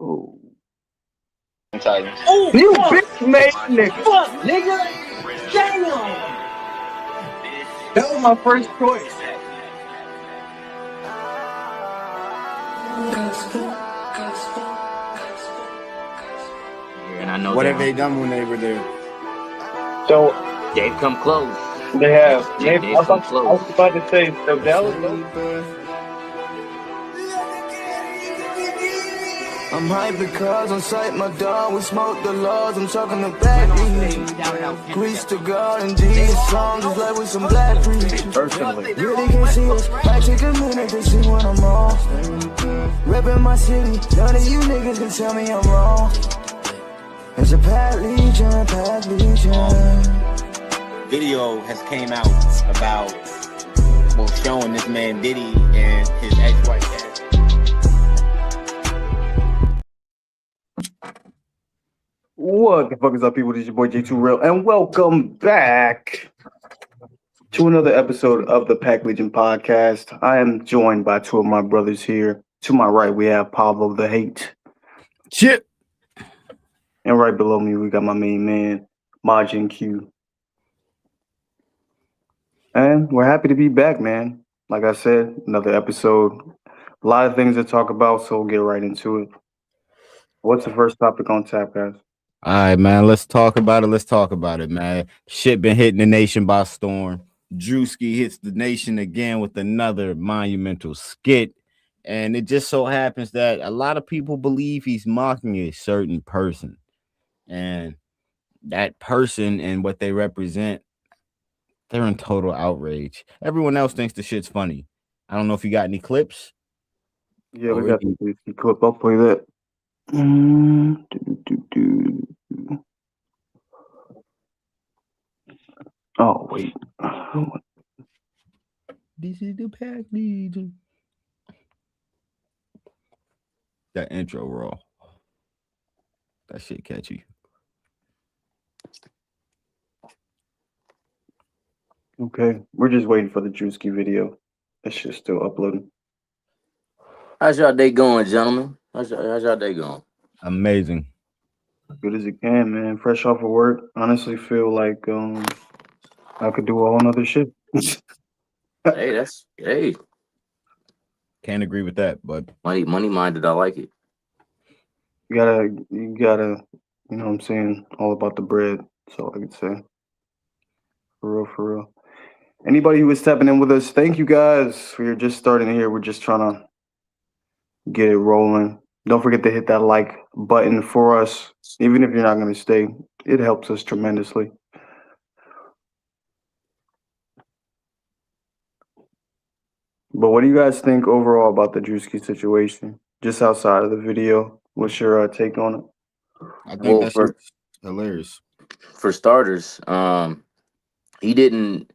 Oh. Titans. Oh, you bitch made nigga. Fuck, nigga. Damn. That was my first choice. And I know what have they done when they were there? So they've come close. they have. They've come I close. was about to say so Dallas. I'm hype because on sight my dog, we smoke the laws, I'm talking to back. Grease to God and these songs is like with some black preachers. Personally. Really can't see us, I take a minute to see when I'm wrong. Reppin' my city, none of you niggas can tell me I'm wrong. It's a Pat Legion. Video has came out about, showing this man Diddy and his ex-wife Kat. What the fuck is up, people? This is your boy J2 Real, and welcome back to another episode of the Pack Legion podcast. I am joined by two of my brothers here. To my right, we have Pablo the Hate. Shit. And right below me, we got my main man, Majin Q. And we're happy to be back, man. Like I said, another episode. A lot of things to talk about, so we'll get right into it. What's the first topic on tap, guys? All right, man. Let's talk about it, man. Shit been hitting the nation by storm. Drewski hits the nation again with another monumental skit. And it just so happens that a lot of people believe he's mocking a certain person. And that person and what they represent, they're in total outrage. Everyone else thinks the shit's funny. I don't know if you got any clips. Yeah, we got the clip. I'll play that. Oh, wait. This is the Pack Legion. That intro raw. That shit catchy. Okay, we're just waiting for the Drewski video. That shit's still uploading. How's y'all day going, gentlemen? How's y'all day going? Amazing. Good as it can, man. Fresh off of work. Honestly, feel like I could do a whole nother shit. Hey. Can't agree with that, but Money minded. I like it. You gotta, you know what I'm saying? All about the bread. That's all I could say. For real. Anybody who is stepping in with us, thank you guys. We're just starting here. We're just trying to get it rolling. Don't forget to hit that like button for us. Even if you're not going to stay, it helps us tremendously. But what do you guys think overall about the Drewski situation? Just outside of the video, what's your take on it? I think that's hilarious. For starters, he didn't.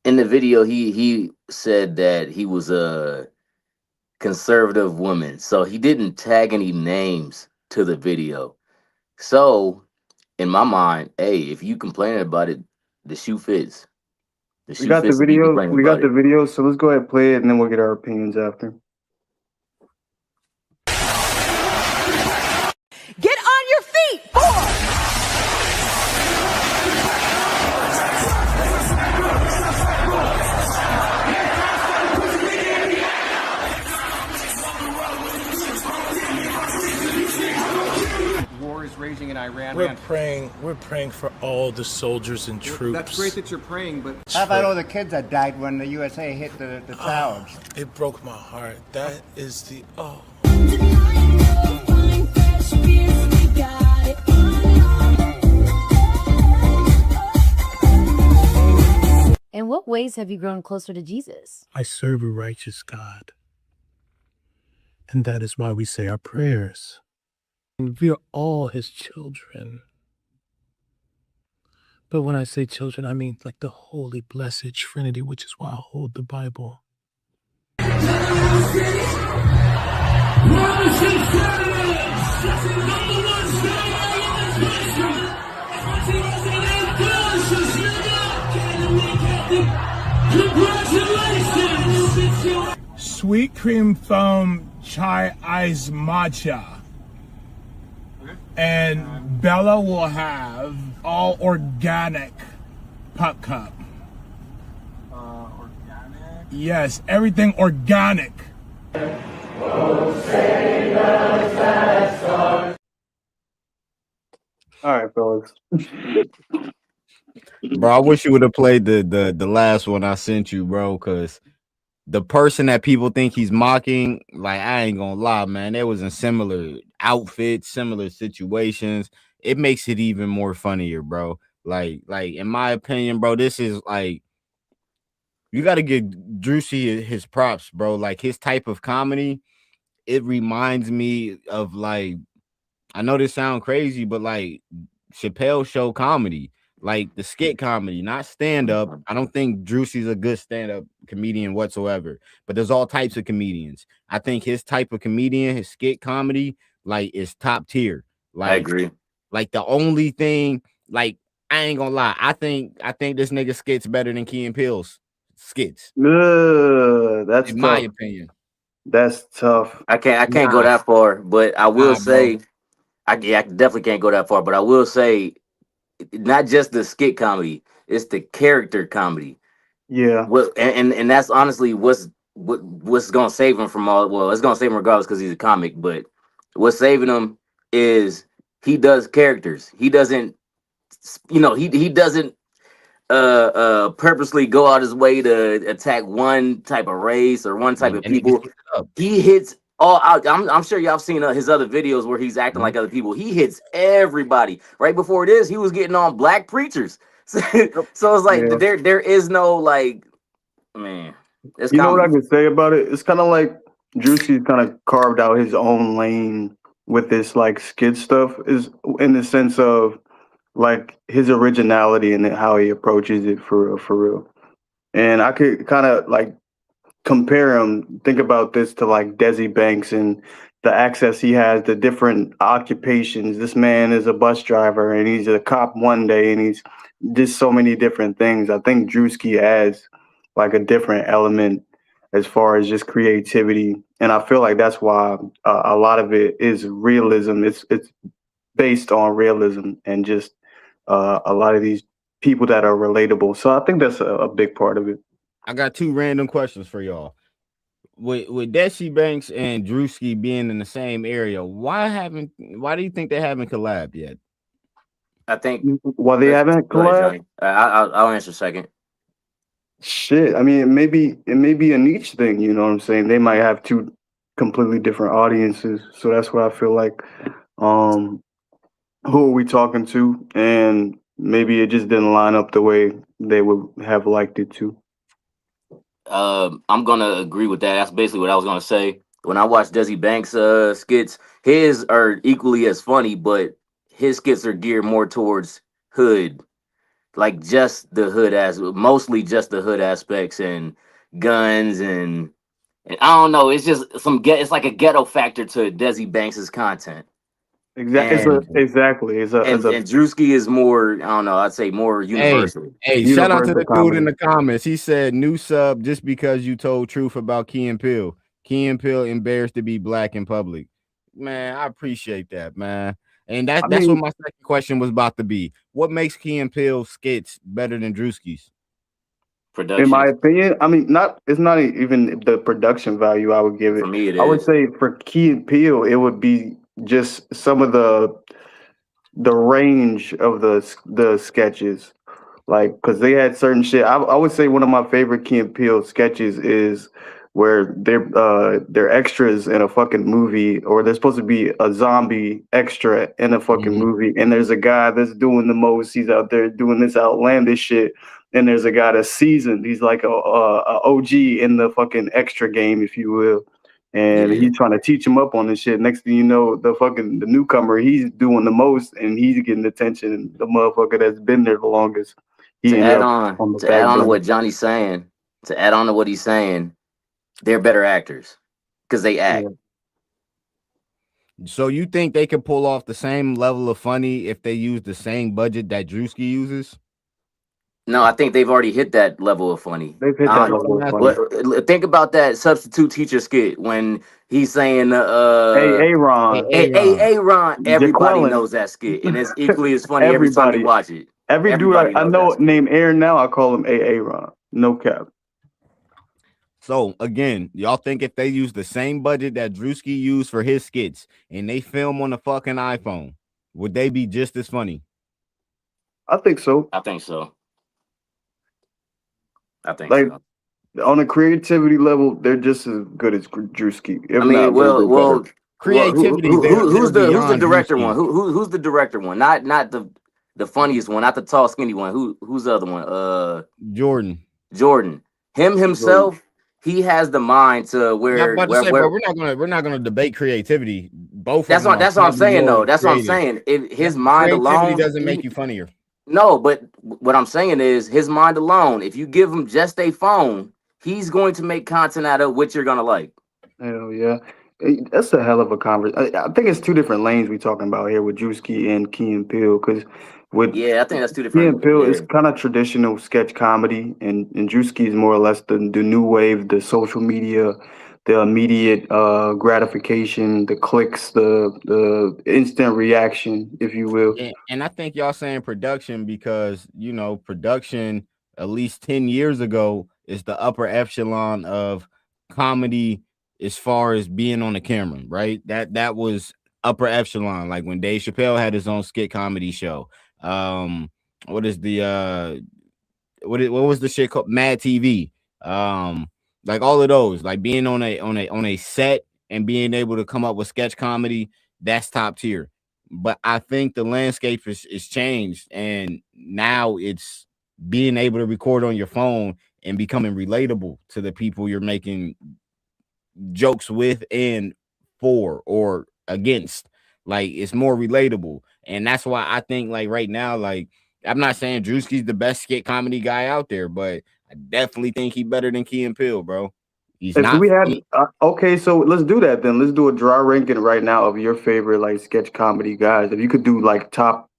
In the video, he said that he was a conservative woman, so he didn't tag any names to the video. So, in my mind, hey, if you complaining about it, the shoe fits. We got the video, so let's go ahead and play it, and then we'll get our opinions after. Get on your feet, boy. War is raging in Iran. We're praying for all the soldiers and troops. That's great that you're praying, but how about all the kids that died when the USA hit the towers? It broke my heart. That is the In what ways have you grown closer to Jesus? I serve a righteous God. And that is why we say our prayers. And we are all his children. But when I say children, I mean like the holy, blessed Trinity, which is why I hold the Bible. Sweet cream foam chai ice matcha. And Bella will have all organic pup cup. Organic? Yes, everything organic. All right, fellas. Bro, I wish you would have played the last one I sent you, bro, because the person that people think he's mocking, like, I ain't gonna lie, man, they was in similar outfits, similar situations. It makes it even more funnier, bro. Like in my opinion, bro, this is like, you got to give Drewsy his props, bro. Like, his type of comedy, it reminds me of, like, I know this sound crazy, but like Chappelle show comedy, like the skit comedy, not stand up. I don't think Drewsy's a good stand up comedian whatsoever, but there's all types of comedians. I think his type of comedian, his skit comedy, like, is top tier. I Like, agree. the only thing, like, I ain't gonna lie, I think this nigga skits better than Key and Peele's skits, That's in my tough. opinion. That's tough. I can't go Nah, that far, but I will bro. say I definitely can't go that far, but I will say not just the skit comedy, it's the character comedy. Yeah. And that's honestly what's gonna save him from all. Well, it's gonna save him regardless because he's a comic. But what's saving him is he does characters. He doesn't, he doesn't purposely go out his way to attack one type of race or one type And of that nigga people. skits up. He hits all out. I'm sure y'all have seen his other videos where he's acting like other people. He hits everybody. Right before this, he was getting on black preachers. So, Yep. so it's like Yeah. there is no, like, man, it's You know what I comedy. could say about it? It's kind of like Drewski's kind of carved out his own lane with this like skid stuff, is in the sense of like his originality and how he approaches it for real, for real. And I could kind of like compare him, think about this to like Desi Banks and the access he has to different occupations. This man is a bus driver and he's a cop one day and he's just so many different things. I think Drewski adds like a different element as far as just creativity. And I feel like that's why a lot of it is realism. It's based on realism and just a lot of these people that are relatable. So I think that's a big part of it. I got two random questions for y'all. With Desi Banks and Drewski being in the same area, why do you think they haven't collabed yet? I think. Why they haven't Go ahead, collabed? Johnny. I'll answer second. Shit, I mean, it may be a niche thing. You know what I'm saying? They might have two completely different audiences, so that's what I feel like. Um, who are we talking to? And maybe it just didn't line up the way they would have liked it to. I'm gonna agree with that. That's basically what I was gonna say. When I watch Desi Banks skits, his are equally as funny, but his skits are geared more towards hood, like just the hood mostly just the hood aspects and guns and I don't know. It's just it's like a ghetto factor to Desi Banks's content, and Exactly. It's a and Drewski is more, I don't know. I'd say more Hey, universal. shout out to universal the dude in comedy. the comments. He said, "New sub just because you told truth about Key and Peele. Key and Peele embarrassed to be black in public." Man, I appreciate that, man. And I that's what mean, my second question was about to be. What makes Key and Peele skits better than Drewski's? in my Production. opinion, I mean, not it's not even the production value I would give For it. me, it I would is. say for Key and Peele, it would be just some of the range of the sketches, like because they had certain shit. I would say one of my favorite Key and Peele sketches is where they're extras in a fucking movie, or they're supposed to be a zombie extra in a fucking Mhm. movie, and there's a guy that's doing the most. He's out there doing this outlandish shit, and there's a guy that's seasoned. He's like a OG in the fucking extra game, if you will. And Yeah. he's trying to teach him up on this shit. Next thing you know, the newcomer, he's doing the most and he's getting attention. And the motherfucker that's been there the longest, he To ended add up on, on the to add back on to burner. what Johnny's saying, to add on to what he's saying, they're better actors because they Yeah. act. So you think they could pull off the same level of funny if they use the same budget that Drewski uses? No, I think they've already hit that level of funny. They've hit that level of funny. Think about that substitute teacher skit when he's saying, Hey, Aaron, hey, Ron. Everybody Jaqueline, knows that skit, and it's equally as funny every time you everybody, watch it. every dude Everybody I knows that know skit. named Aaron now, I call him Aaron. No cap. So again, y'all think if they use the same budget that Drewski used for his skits and they film on a fucking iPhone, would they be just as funny? I think so. I think so. I think Like so. on a creativity level, they're just as good as Drewski. If I mean, not a little bit better. Creativity, who's the beyond director Drewski. one? Who's the director one? Not the funniest one, not the tall skinny one. Who's the other one? Jordan. Him himself, he has the mind to I'm where about to say, bro, we're not gonna debate creativity. Both that's of them what are I'm saying though. more That's what I'm creative. saying. His mind Creativity alone doesn't make you funnier. No, but what I'm saying is his mind alone. If you give him just a phone, he's going to make content out of what you're gonna like. Hell yeah. That's a hell of a conversation. I think it's two different lanes we talking about here with Drewski and Key and Peele. Because with Yeah, I think that's two Key different. and Peele, it's Yeah. kind of traditional sketch comedy, and Drewski is more or less the new wave, the social media, the immediate gratification, the clicks, the instant reaction, if you will. And I think y'all saying production because production at least 10 years ago is the upper echelon of comedy as far as being on the camera, right? That was upper echelon, like when Dave Chappelle had his own skit comedy show. What is the what was the shit called? Mad TV. Like all of those, like being on a set and being able to come up with sketch comedy, that's top tier. But I think the landscape is changed, and now it's being able to record on your phone and becoming relatable to the people you're making jokes with and for or against. Like it's more relatable, and that's why I think like right now, like I'm not saying Drewski's the best skit comedy guy out there, but I definitely think he's better than Key and Peele, bro. He's If not we had funny. okay, so let's do that then. Let's do a draw ranking right now of your favorite like sketch comedy guys. If you could do like top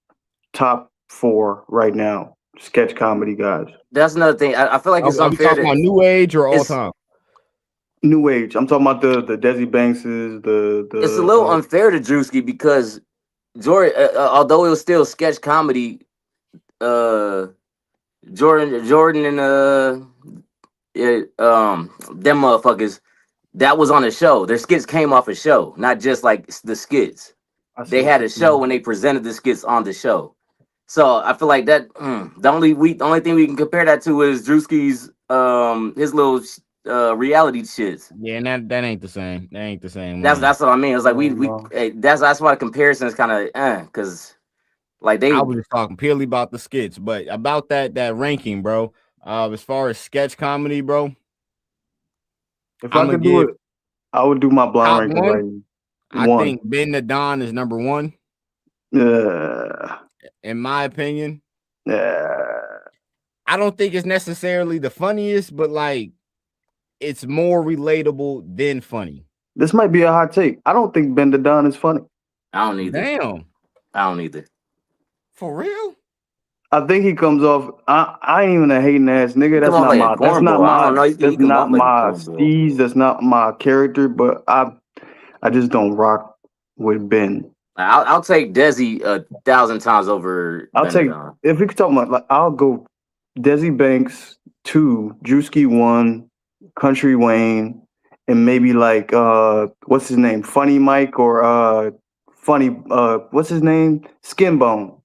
four right now, sketch comedy guys. That's another thing. I feel like it's Are we unfair talking to about new age or all it's time? New age. I'm talking about the Desi Bankses, it's a little unfair to Drewski because Jordan, although it was still sketch comedy, Jordan and them motherfuckers that was on a show. Their skits came off a show, not just like the skits. They had a show when they presented the skits on the show. So I feel like that the only thing we can compare that to is Drewski's his little reality shits. Yeah, and that ain't the same. That ain't the same. That's what I mean. It's like we no. that's why the comparison is kind of because like I was just talking purely about the skits, but about that ranking, bro. As far as sketch comedy, bro, If I could do it, I would do my blind top ranking one. right. I think Ben the Don is number one. Yeah. In my opinion. Yeah. I don't think it's necessarily the funniest, but like it's more relatable than funny. This might be a hot take. I don't think Ben the Don is funny. I don't either. Damn. I don't either. For real? I think he comes off. I ain't even a hating ass nigga. That's not my. That's not my. That's not my steez. That's not my character. But I just don't rock with Ben. I'll take Desi 1,000 times over. I'll take if we could talk about like I'll go Desi Banks 2, Drewski 1, Country Wayne, and maybe like what's his name, Funny Mike or Funny what's his name, Skinbone.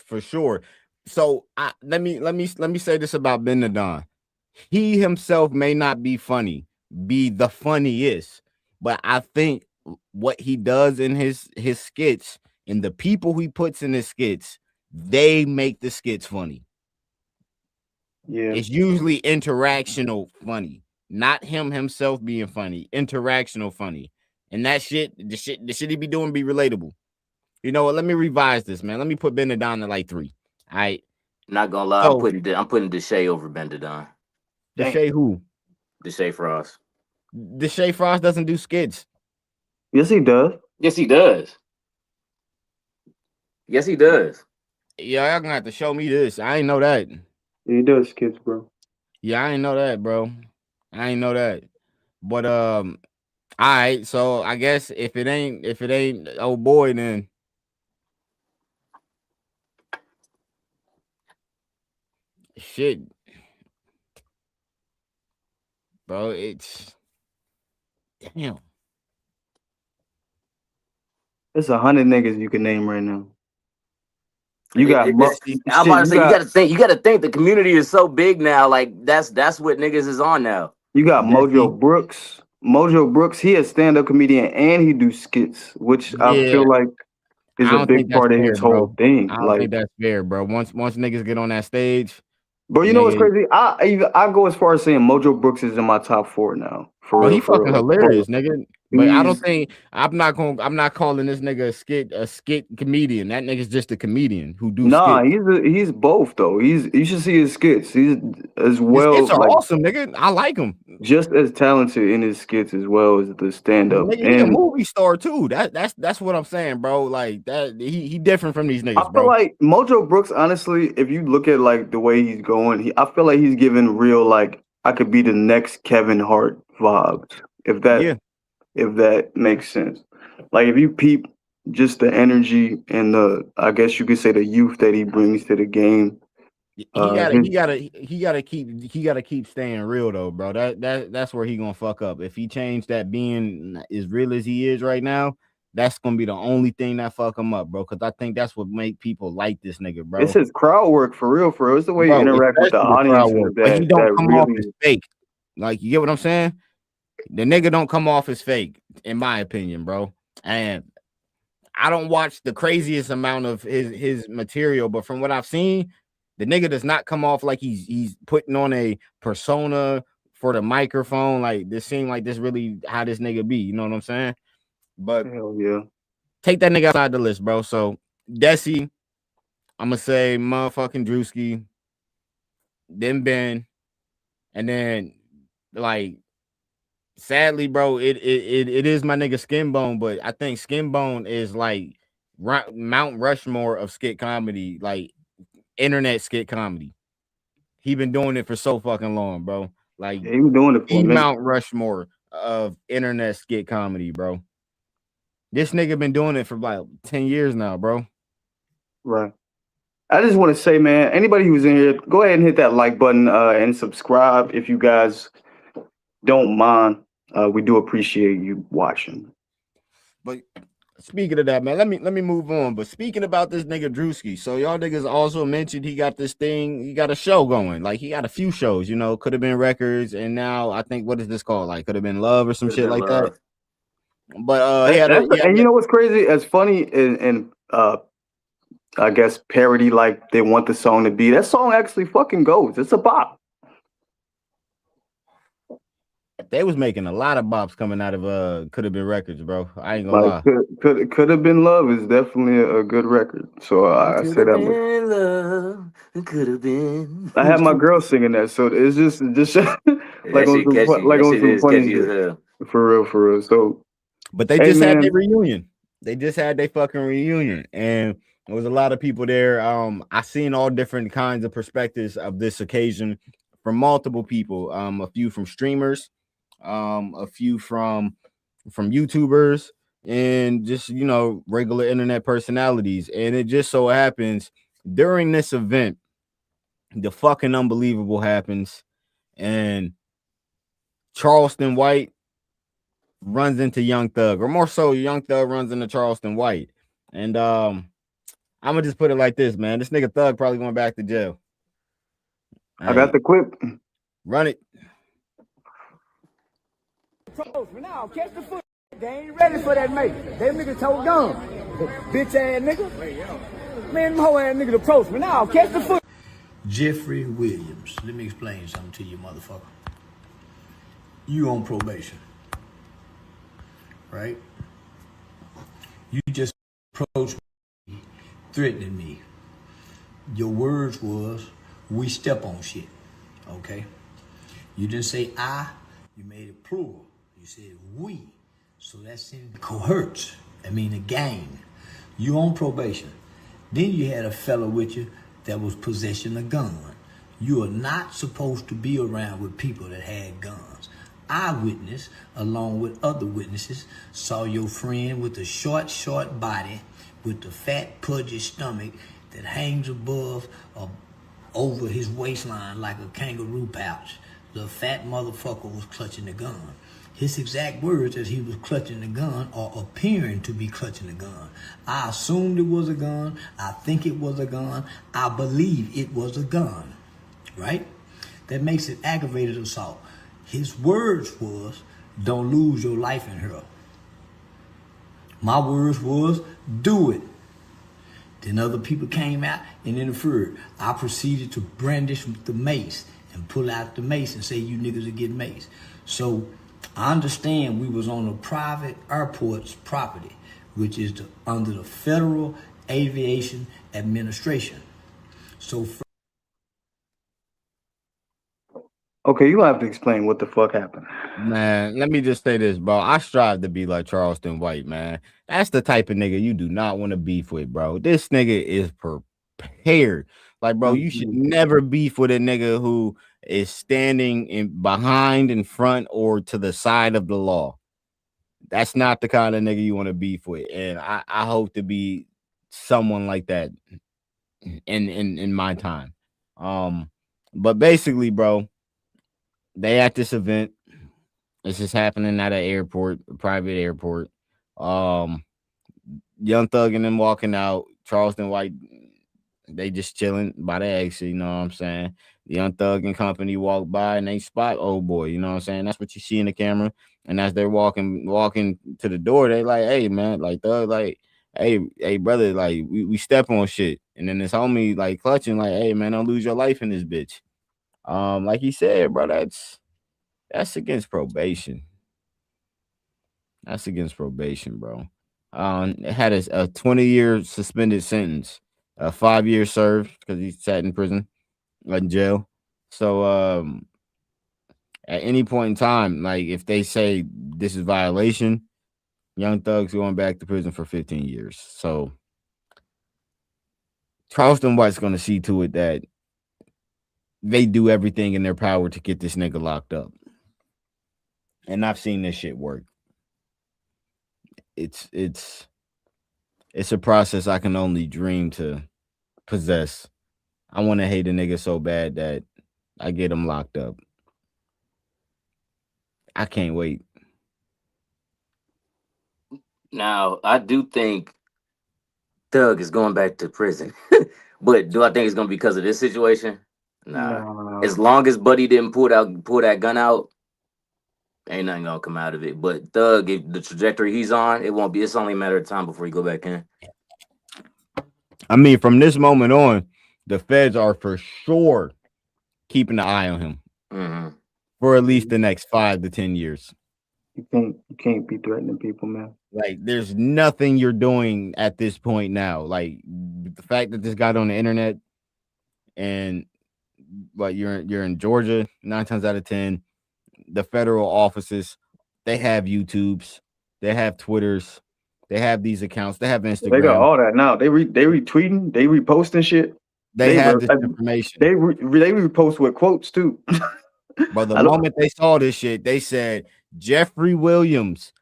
For sure. So let me say this about Ben the Don. He himself may not be the funniest, but I think what he does in his skits and the people he puts in his skits, they make the skits funny. Yeah, it's usually interactional funny, not him himself being funny. Interactional funny, and the shit he be doing be relatable. You know what? Let me revise this, man. Let me put Ben the Don at like 3. All right. Not gonna lie, I'm putting Deshae over Ben the Don. Deshae who? Deshae Frost. Deshae Frost doesn't do skits. Yes, he does. Yes, he does. Yes, he does. Yeah, y'all gonna have to show me this. I ain't know that. He does skits, bro. Yeah, I ain't know that, bro. I ain't know that. But all right. So I guess if it ain't oh boy, then shit, bro. It's damn. It's 100 niggas you can name right now. You got I'm about shit. to say you gotta think the community is so big now. Like that's what niggas is on now. You got Desi. Mojo Brooks. Mojo Brooks, he a stand-up comedian and he do skits, which I Yeah, feel like is I a don't think big that's part of fair, his whole bro. thing. I don't Like, think that's fair, bro. Once niggas get on that stage, bro, you know what's nigga, crazy? I go as far as saying Mojo Brooks is in my top 4 now. bro, he For real. fucking Like, bro, hilarious, nigga. But I don't he's think I'm not calling this nigga a skit comedian. That nigga's just a comedian who do nah, skits. he's both though. You should see his skits. He's as His skits well, are like awesome, nigga. I like him. just as talented in his skits as well as the stand-up. Nigga, he a And movie star too. That's what I'm saying, bro. Like that, he different from these I niggas, feel bro. like Mojo Brooks, honestly, if you look at like the way he's going, I feel like he's giving real like I could be the next Kevin Hart vibes. Yeah, If that makes sense. Like if you peep just the energy and the I guess you could say the youth that he brings to the game. he gotta His he gotta he gotta keep staying real though, bro. That's where he gonna fuck up. If he changed that being as real as he is right now, that's gonna be the only thing that fuck him up, bro. Because I think that's what make people like this nigga, it's bro. his crowd work for real, for real. It's the way he Bro, interact with the especially the crowd audiences work. But he don't that come off as really fake. Like you get what I'm saying? The nigga don't come off as fake, in my opinion, bro. And I don't watch the craziest amount of his material, but from what I've seen, the nigga does not come off like he's putting on a persona for the microphone. Like this seem like this really how this nigga be. You know what I'm saying? But hell yeah. take that nigga outside the list, bro. So Desi, I'm gonna say motherfucking Drewski, then Ben, and then like sadly, bro, it is my nigga Skin Bone, but I think Skin Bone is like Mount Rushmore of skit comedy, like internet skit comedy. He been doing it for so fucking long, bro. Like Yeah, he was doing it for a the minute. Mount Rushmore of internet skit comedy, bro. This nigga been doing it for like 10 years now, bro. Right. I just want to say, man, anybody who's in here, go ahead and hit that like button and subscribe if you guys don't mind. We do appreciate you watching. But speaking of that, man, let me move on. But speaking about this nigga Drewski, so y'all niggas also mentioned he got this thing, he got a show going. Like he got a few shows, you know, could have been Records, and now I think what is this called? Like could have been Love or some shit like that. But he had And you know what's crazy? As funny and I guess parody like they want the song to be. That song actually fucking goes. It's a bop. they was making a lot of bops coming out of could have been Records, bro. I ain't gonna Like lie. could have been love is definitely a good record. So I Could say have that much. been love. It could have been. I had my girl singing that, so it's just That shit catchy. That on shit some is funny catchy as shit. hell. For real. So But they hey just had their man, reunion. They just had their fucking reunion, and there was a lot of people there. I seen all different kinds of perspectives of this occasion from multiple people. A few from streamers, a few from YouTubers, and just regular internet personalities. And it just so happens during this event, the fucking unbelievable happens, and Charleston White runs into Young Thug, or more so, Young Thug runs into Charleston White. And I'm gonna just put it like this, man. This nigga Thug probably going back to jail. I got the clip. Run it. Now, catch the foot. They ain't ready for that mate. Them niggas told dumb. Bitch ass nigga. Man, them hoe ass niggas approach me. Now, catch the foot. Jeffrey Williams. Let me explain something to you, motherfucker. You on probation, right? You just approached me, threatening me. Your words was, we step on shit, okay? You didn't say I, you made it plural. You said we. So that's in cohorts. I mean a gang. You on probation. Then you had a fella with you that was possessing a gun. You are not supposed to be around with people that had guns. Eyewitness, along with other witnesses, saw your friend with the short body, with the fat, pudgy stomach that hangs above or over his waistline like a kangaroo pouch. The fat motherfucker was clutching the gun. His exact words as he was clutching the gun or appearing to be clutching the gun. I assumed it was a gun. I think it was a gun. I believe it was a gun. Right? That makes it aggravated assault. His words was, don't lose your life in her. My words was, do it. Then other people came out and interfered. I proceeded to brandish the mace and pull out the mace and say, you niggas are getting maced. So I understand we was on a private airport's property, which is under the Federal Aviation Administration. So Okay, you have to explain what the fuck happened. Man, let me just say this, bro. I strive to be like Charleston White, man. That's the type of nigga you do not want to beef with, bro. This nigga is prepared. Like, bro, you should never beef with a nigga who is standing in front, or to the side of the law. That's not the kind of nigga you want to beef with. And I hope to be someone like that in my time. But basically, bro, they at this event. This is happening at an airport, a private airport. Young Thug and them walking out. Charleston White, they just chilling by the exit, you know what I'm saying? Young Thug and company walk by and they spot old boy, you know what I'm saying? That's what you see in the camera. And as they're walking to the door, they like, hey man, like Thug, like, hey brother, like we step on shit. And then this homie like clutching, like, hey man, don't lose your life in this bitch. Like he said, bro, that's against probation. That's against probation, bro. It had a 20-year suspended sentence, 5 years served because he sat in prison, in jail. So at any point in time, like if they say this is violation, Young Thug's going back to prison for 15 years. So Charleston White's going to see to it that they do everything in their power to get this nigga locked up. And I've seen this shit work. It's a process I can only dream to possess. I want to hate a nigga so bad that I get him locked up. I can't wait. Now, I do think Thug is going back to prison. But do I think it's going to be because of this situation? Nah. No. As long as Buddy didn't pull that gun out, ain't nothing gonna come out of it. But Thug, if the trajectory he's on, it's only a matter of time before he go back in. I mean, from this moment on, the feds are for sure keeping an eye on him for at least the next 5 to 10 years. You can't be threatening people, man. Like, there's nothing you're doing at this point now. Like, the fact that this got on the internet, and but you're in Georgia, 9 times out of 10, the federal offices, they have YouTubes, they have Twitters, they have these accounts, they have Instagram. They got all that now. They retweeting, they reposting shit. They have this information. They repost with quotes too. But the moment they saw this shit, they said Jeffrey Williams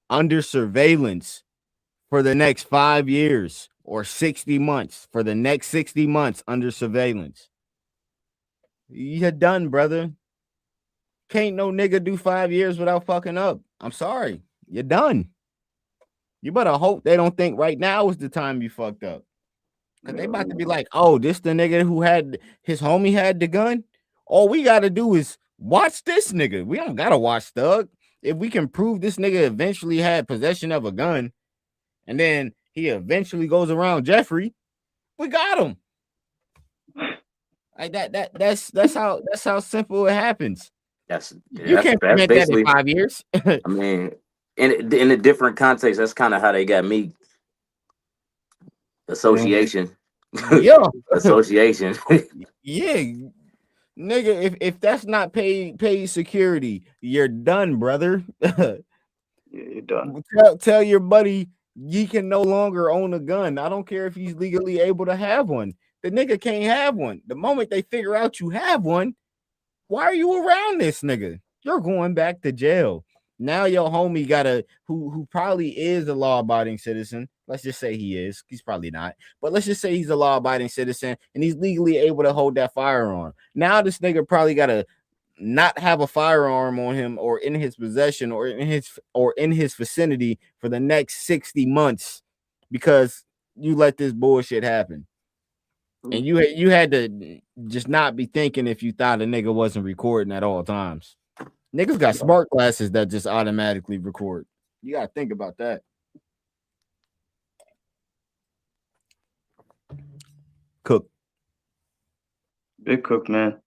under surveillance for the next 5 years, or 60 months, for the next 60 months under surveillance. You're done, brother. Can't no nigga do 5 years without fucking up. I'm sorry. You're done. You better hope they don't think right now is the time you fucked up. Cause they about to be like, oh, this the nigga who had his homie had the gun. All we gotta do is watch this nigga. We don't gotta watch Thug. If we can prove this nigga eventually had possession of a gun, and then he eventually goes around Jeffrey, we got him. Like that's how simple it happens. You can't prevent that in 5 years. I mean, in a different context, that's kind of how they got me. Association. Yeah. Association. Yeah. Nigga, if that's not paid security, you're done, brother. You're done. Tell your buddy he can no longer own a gun. I don't care if he's legally able to have one. The nigga can't have one. The moment they figure out you have one, why are you around this nigga? You're going back to jail. Now your homie got who probably is a law-abiding citizen. Let's just say he is. He's probably not. But let's just say he's a law-abiding citizen and he's legally able to hold that firearm. Now this nigga probably got to not have a firearm on him or in his possession or in his vicinity for the next 60 months because you let this bullshit happen. And you had to just not be thinking if you thought a nigga wasn't recording at all times. Niggas got smart glasses that just automatically record. You gotta think about that. Cook. Big Cook, man.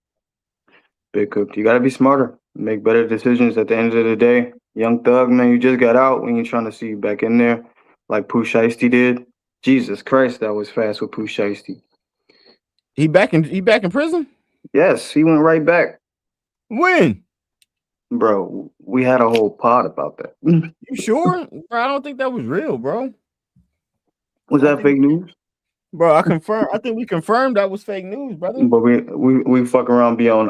Big Cook. You gotta be smarter. Make better decisions at the end of the day. Young Thug, man, you just got out. We ain't trying to see you back in there like Pooh Shiesty did. Jesus Christ, that was fast with Pooh Shiesty. He back in prison? Yes, he went right back. When? Bro, we had a whole pod about that. You sure? Bro, I don't think that was real, bro. Was that fake news? Bro, I think we confirmed that was fake news, brother. But we fuck around be on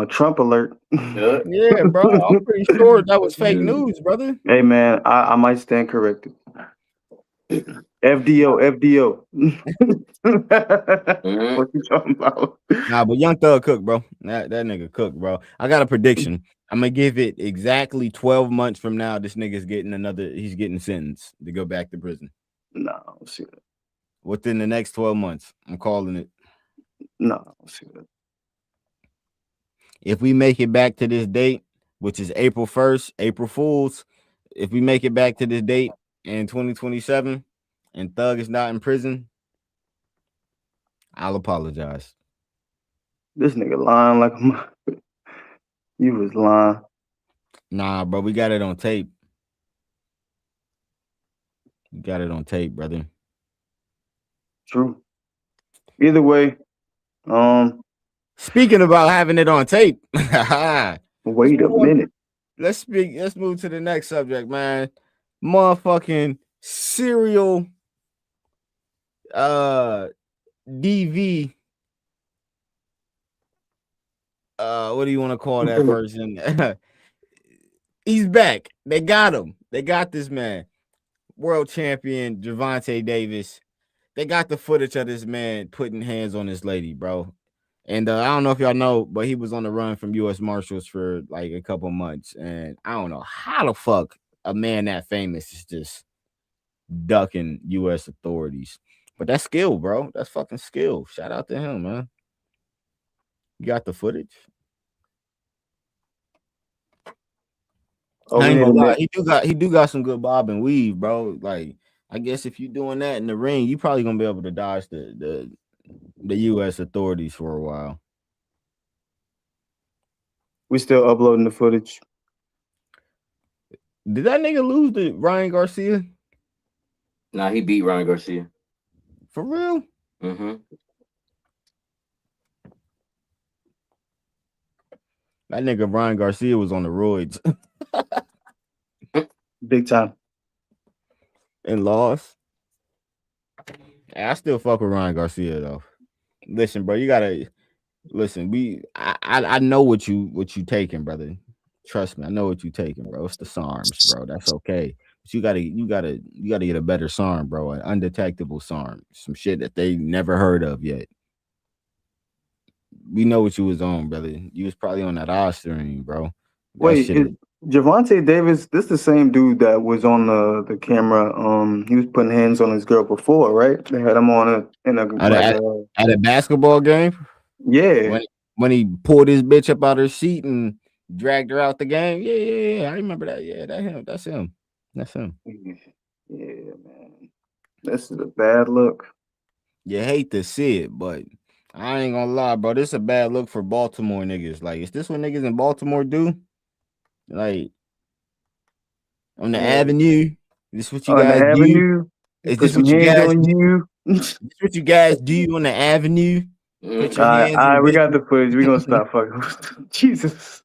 Trump alert. Yeah, bro. I'm pretty sure that was fake news, brother. Hey man, I might stand corrected. FDO. What you talking about? Nah, but Young Thug cook, bro. That nigga cook, bro. I got a prediction. I'm gonna give it exactly 12 months from now. This nigga's he's getting sentenced to go back to prison. No, I don't see that. Within the next 12 months. I'm calling it. No, I don't see that. If we make it back to this date, which is April 1st, April Fools, if we make it back to this date in 2027 and Thug is not in prison, I'll apologize. This nigga lying like you was lying. Nah, bro, we got it on tape. We got it on tape, brother. True. Either way, speaking about having it on tape. Wait a minute. Let's move to the next subject, man. Motherfucking serial DV. What do you want to call that person? He's back. They got him. They got this man. World champion Gervonta Davis. They got the footage of this man putting hands on this lady, bro. And I don't know if y'all know, but he was on the run from U.S. Marshals for like a couple months. And I don't know how the fuck a man that famous is just ducking U.S. authorities. But that's skill, bro. That's fucking skill. Shout out to him, man. You got the footage? I ain't gonna lie. He do got some good bob and weave, bro. Like, I guess if you're doing that in the ring, you probably gonna be able to dodge the U.S. authorities for a while. We still uploading the footage. Did that nigga lose to Ryan Garcia? Nah, he beat Ryan Garcia. For real? Mm-hmm. That nigga Ryan Garcia was on the roids. Big time. And lost. I still fuck with Ryan Garcia though. Listen, bro, you gotta listen. I know what you taking, brother. Trust me, I know what you taking, bro. It's the SARMs, bro. That's okay. But you gotta get a better SARM, bro. An undetectable SARM. Some shit that they never heard of yet. We know what you was on, brother. You was probably on that Osterine, bro. Wait, Gervonta Davis, this the same dude that was on the camera. He was putting hands on his girl before, right? They had him on at a basketball game. Yeah. When he pulled his bitch up out her seat and dragged her out the game. Yeah. I remember that. Yeah, that's him. Yeah, man. This is a bad look. You hate to see it, but I ain't gonna lie, bro. This is a bad look for Baltimore niggas. Like, is this what niggas in Baltimore do? Like, on the avenue? Is this what you guys do? Is this what you guys do? Is this what you guys do on the avenue? Put your hands all right, we got the footage. We're gonna stop fucking. Jesus.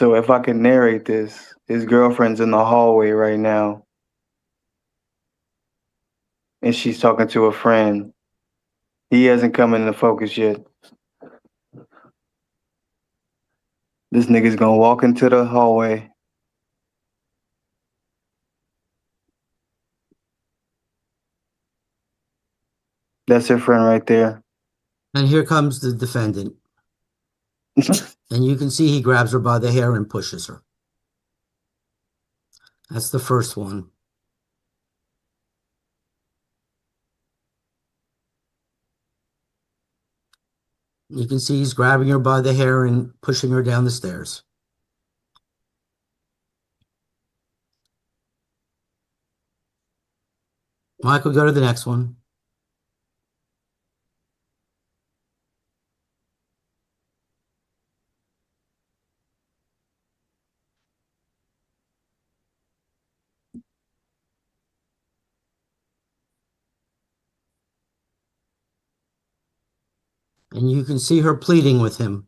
So if I can narrate this, his girlfriend's in the hallway right now, and she's talking to a friend. He hasn't come into focus yet. This nigga's gonna walk into the hallway. That's her friend right there. And here comes the defendant. And you can see he grabs her by the hair and pushes her. That's the first one. You can see he's grabbing her by the hair and pushing her down the stairs. Michael, go to the next one. And you can see her pleading with him.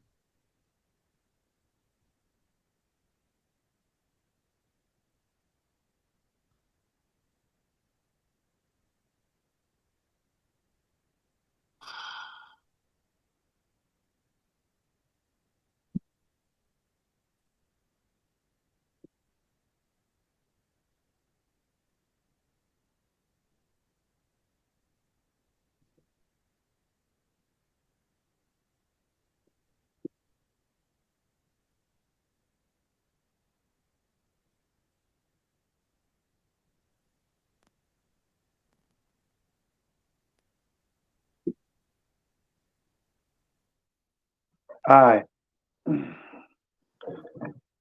Alright.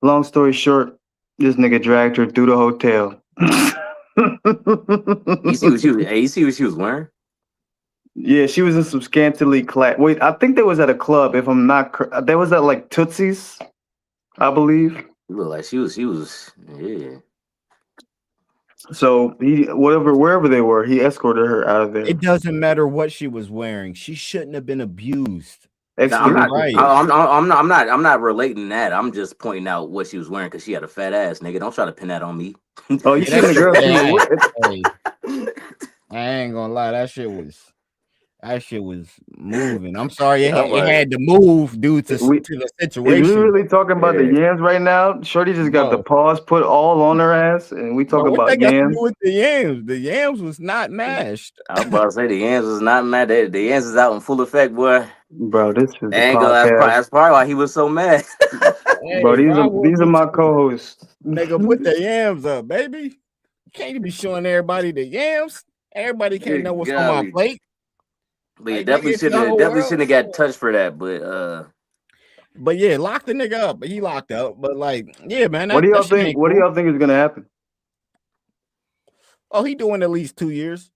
Long story short, this nigga dragged her through the hotel. You see what she was? Hey, you see what she was wearing? Yeah, she was in some scantily clad. Wait, I think they was at a club. If I'm not, they was at like Tootsie's, I believe. You look like she was. Yeah. So wherever they were, he escorted her out of there. It doesn't matter what she was wearing. She shouldn't have been abused. No, I'm not. Right. I'm not relating that. I'm just pointing out what she was wearing because she had a fat ass, nigga. Don't try to pin that on me. Oh, you seen the girl? I ain't gonna lie, that shit was moving. I'm sorry, it had to move due to the situation. Is we really talking about the yams right now? Shorty just got the paws put all on her ass, and we talk about yams. With the yams, the yams was not mashed. I was about to say the yams was not mad. The yams is out in full effect, boy. Bro, this is the podcast. That's probably why he was so mad. Bro, these are my co-hosts. Nigga, put the yams up, baby. You can't be showing everybody the yams. Everybody can't know what's on my plate. But yeah, definitely shouldn't have got touched for that. But yeah, lock the nigga up. He locked up. But like, yeah, man. What do y'all think? What do y'all think is gonna happen? Oh, he doing at least 2 years.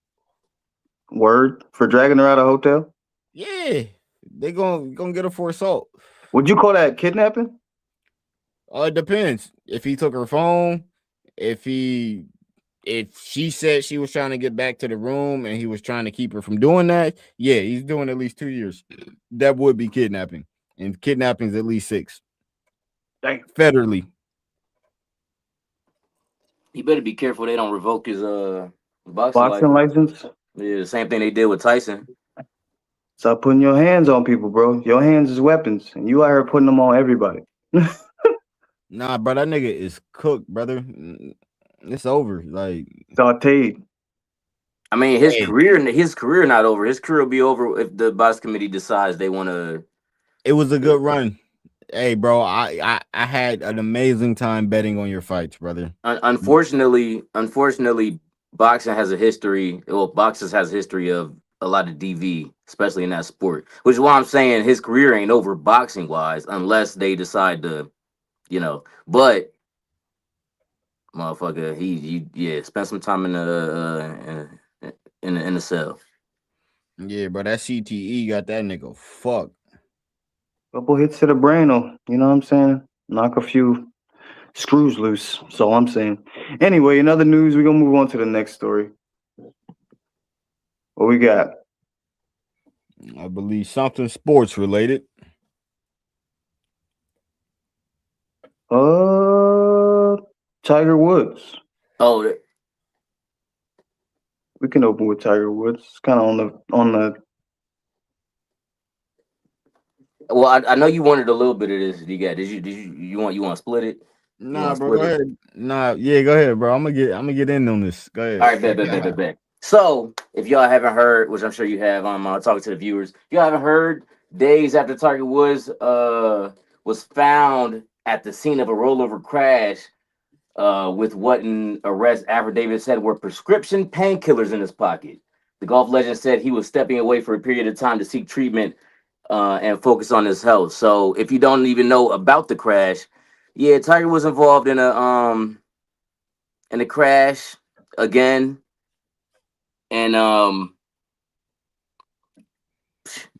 Word for dragging her out of a hotel? Yeah, they gonna get her for assault. Would you call that kidnapping? It depends. If he took her phone, if she said she was trying to get back to the room and he was trying to keep her from doing that, yeah, he's doing at least 2 years. That would be kidnapping. And kidnapping is at least 6. Dang. Federally. He better be careful they don't revoke his boxing license. Yeah, the same thing they did with Tyson. Stop putting your hands on people, bro. Your hands is weapons, and you out here putting them on everybody. Nah, bro, that nigga is cooked, brother. It's over. Like sauteed. I mean, his career not over. His career will be over if the box committee decides they want to. It was a good run. Hey, bro, I had an amazing time betting on your fights, brother. Unfortunately, boxing has a history. Well, boxers has a history of a lot of DV, especially in that sport. Which is why I'm saying his career ain't over boxing wise, unless they decide to, But motherfucker, he spent some time in the cell. Yeah, but that CTE got that nigga fucked. Couple hits to the brain, you know what I'm saying? Knock a few screws loose. That's all I'm saying. Anyway, in other news, we're gonna move on to the next story. What we got? I believe something sports related. Tiger Woods. Oh, We can open with Tiger Woods. It's kind of on the. well, I know you wanted a little bit of this. You want to split it? You Nah, want to bro, split go it? ahead. Nah, yeah, go ahead, bro. I'm gonna get in on this. Go ahead. All right, bet. So, if y'all haven't heard, which I'm sure you have, I'm talking to the viewers. If y'all haven't heard, days after Tiger Woods was found at the scene of a rollover crash with what an arrest affidavit said were prescription painkillers in his pocket. The golf legend said he was stepping away for a period of time to seek treatment and focus on his health. So, if you don't even know about the crash, yeah, Tiger was involved in a crash again. And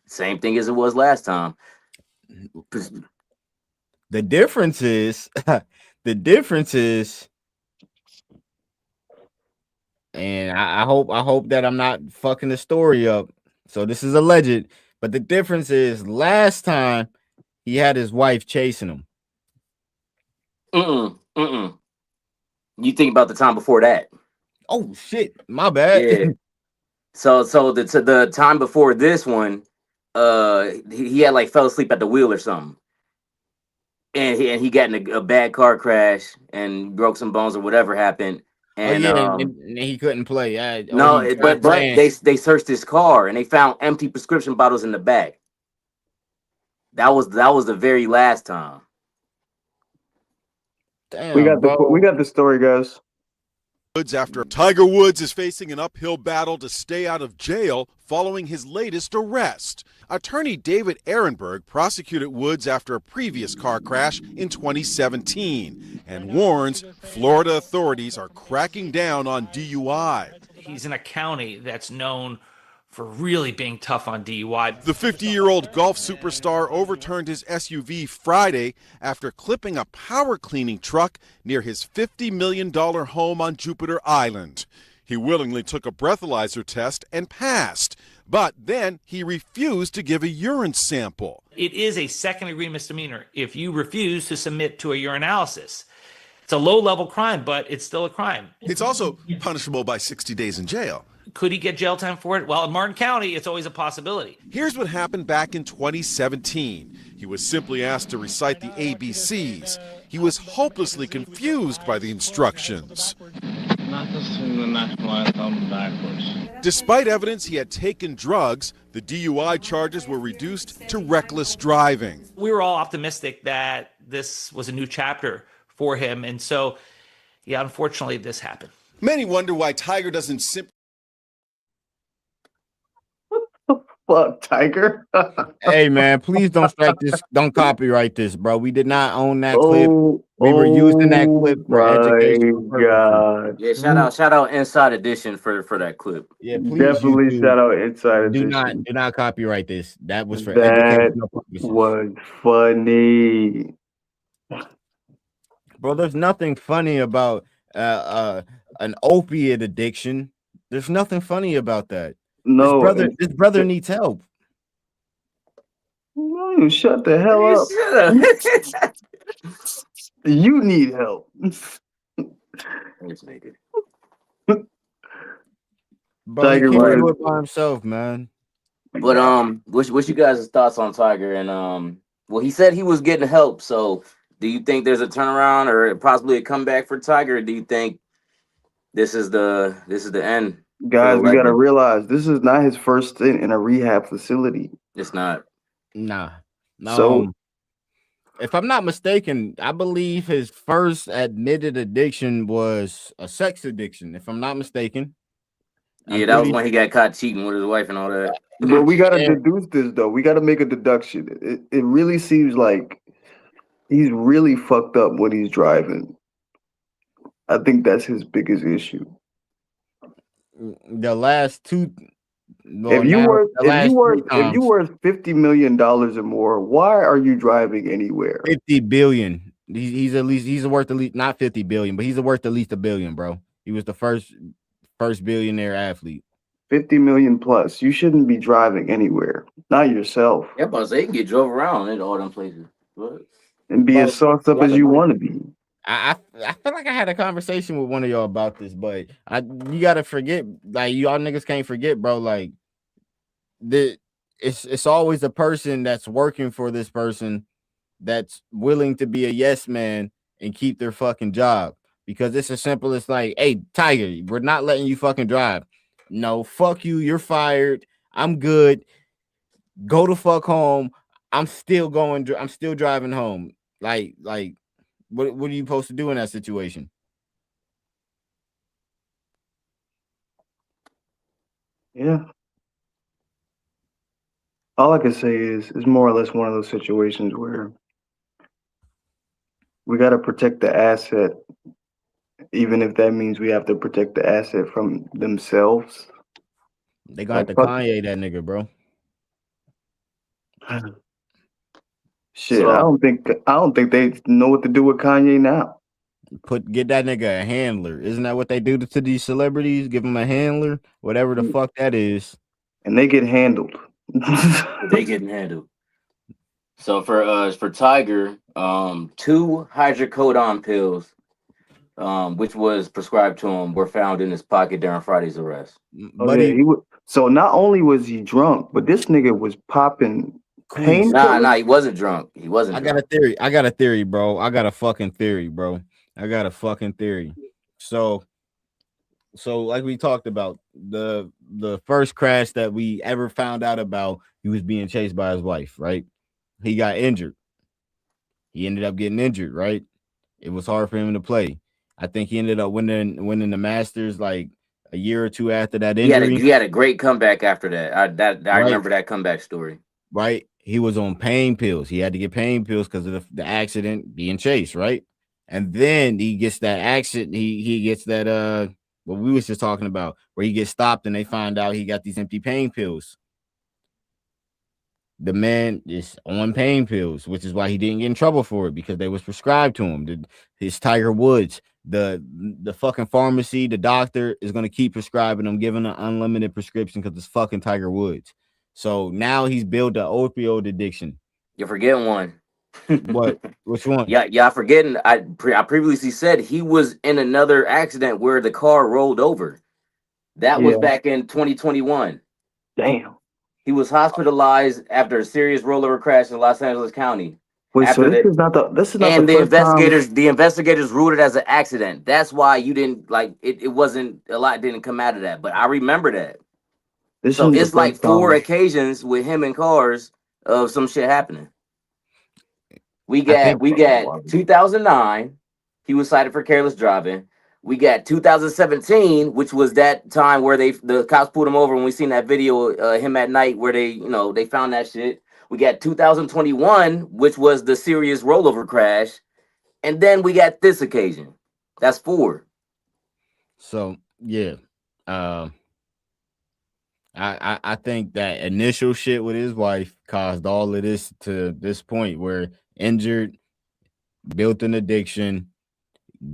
same thing as it was last time. The difference is, and I hope that I'm not fucking the story up. So this is alleged, but the difference is last time he had his wife chasing him. You think about the time before that. Oh shit, my bad. Yeah. So the time before this one, he had like fell asleep at the wheel or something. And he got in a bad car crash and broke some bones or whatever happened. And and he couldn't play. no, but they searched his car and they found empty prescription bottles in the back. That was the very last time. Damn, we got the story, guys. After Tiger Woods is facing an uphill battle to stay out of jail following his latest arrest. Attorney David Ehrenberg prosecuted Woods after a previous car crash in 2017 and warns Florida authorities are cracking down on DUI. He's in a county that's known for really being tough on DUI. The 50-year-old golf superstar overturned his SUV Friday after clipping a power cleaning truck near his $50 million home on Jupiter Island. He willingly took a breathalyzer test and passed, but then he refused to give a urine sample. It is a second-degree misdemeanor if you refuse to submit to a urinalysis. It's a low-level crime, but it's still a crime. It's also punishable by 60 days in jail. Could he get jail time for it? Well, in Martin County, it's always a possibility. Here's what happened back in 2017. He was simply asked to recite the ABCs. He was hopelessly confused by the instructions. Not to sing the national anthem backwards. Despite evidence he had taken drugs, the DUI charges were reduced to reckless driving. We were all optimistic that this was a new chapter for him, and so, yeah, unfortunately, this happened. Many wonder why Tiger doesn't simply... Fuck, Tiger. Hey man, please don't strike this. Don't copyright this, bro. We did not own that clip. We were using that clip for education. God. Yeah, shout out Inside Edition for that clip. Yeah, please Definitely YouTube. shout out Inside Do Edition. not copyright this. That was for That educational purposes. was funny. Bro, there's nothing funny about an opiate addiction. There's nothing funny about that. No, this brother needs help. No, shut the hell up. Shut up. You need help. Bro, he Tiger can't do Woods. it by himself, man. But what's you guys' thoughts on Tiger? And well, he said he was getting help. So, do you think there's a turnaround or possibly a comeback for Tiger? Or do you think this is the end? Guys, we gotta realize this is not his first stint in a rehab facility. It's not. Nah. So if I'm not mistaken, I believe his first admitted addiction was a sex addiction. If I'm not mistaken. Yeah, that was when he got caught cheating with his wife and all that. But we gotta deduce this though. We gotta make a deduction. It really seems like he's really fucked up when he's driving. I think that's his biggest issue. The last two. If you worth $50 million or more, why are you driving anywhere? 50 billion. He's worth at least not 50 billion, but he's worth at least $1 billion, bro. He was the first billionaire athlete. 50 million plus. You shouldn't be driving anywhere. Not yourself. Yeah, but they can get drove around in all them places. What? and be as sauced up as you want to be. I feel like I had a conversation with one of y'all about this, but you gotta forget, like y'all niggas can't forget, bro. Like it's always a person that's working for this person that's willing to be a yes man and keep their fucking job, because it's as simple as like, hey Tiger, we're not letting you fucking drive. No, fuck you, you're fired. I'm good. Go to fuck home. I'm still going. I'm still driving home. Like, what are you supposed to do in that situation? Yeah. All I can say is it's more or less one of those situations where we got to protect the asset, even if that means we have to protect the asset from themselves. They gonna have Like to fuck. Kanye that nigga, bro. Shit, I don't think they know what to do with Kanye now. Get that nigga a handler. Isn't that what they do to these celebrities? Give them a handler, whatever the fuck that is. And they get handled. They getting handled. So for Tiger, 2 hydrocodone pills, which was prescribed to him, were found in his pocket during Friday's arrest. Oh yeah, he would. So not only was he drunk, but this nigga was popping Queefs. painkillers. Nah, he wasn't drunk. He wasn't I drunk. got a theory, bro. I got a fucking theory, bro. I got a fucking theory. So like we talked about, the first crash that we ever found out about, he was being chased by his wife, right? He got injured. He ended up getting injured, right? It was hard for him to play. I think he ended up winning the Masters like a year or two after that injury. He had a great comeback after that. I Right. remember that comeback story. Right? He was on pain pills. He had to get pain pills because of the accident, being chased, right? And then he gets that accident. He gets that what we was just talking about, where he gets stopped and they find out he got these empty pain pills. The man is on pain pills, which is why he didn't get in trouble for it, because they was prescribed to him. His Tiger Woods, the fucking pharmacy, the doctor is going to keep prescribing him, giving an unlimited prescription because it's fucking Tiger Woods. So now he's built an opioid addiction. You're forgetting one. What? Which one? Yeah, forgetting. I previously said he was in another accident where the car rolled over. That was back in 2021. Damn. He was hospitalized after a serious rollover crash in Los Angeles County. Wait, so this is not the first time. The investigators ruled it as an accident. That's why you didn't like it. It wasn't a lot didn't come out of that, but I remember that. So it's like 4 occasions with him in cars of some shit happening. We got 2009. He was cited for careless driving. We got 2017, which was that time where the cops pulled him over when we seen that video, him at night where they found that shit. We got 2021, which was the serious rollover crash, and then we got this occasion. That's 4. So yeah, I think that initial shit with his wife caused all of this to this point where injured, built an addiction,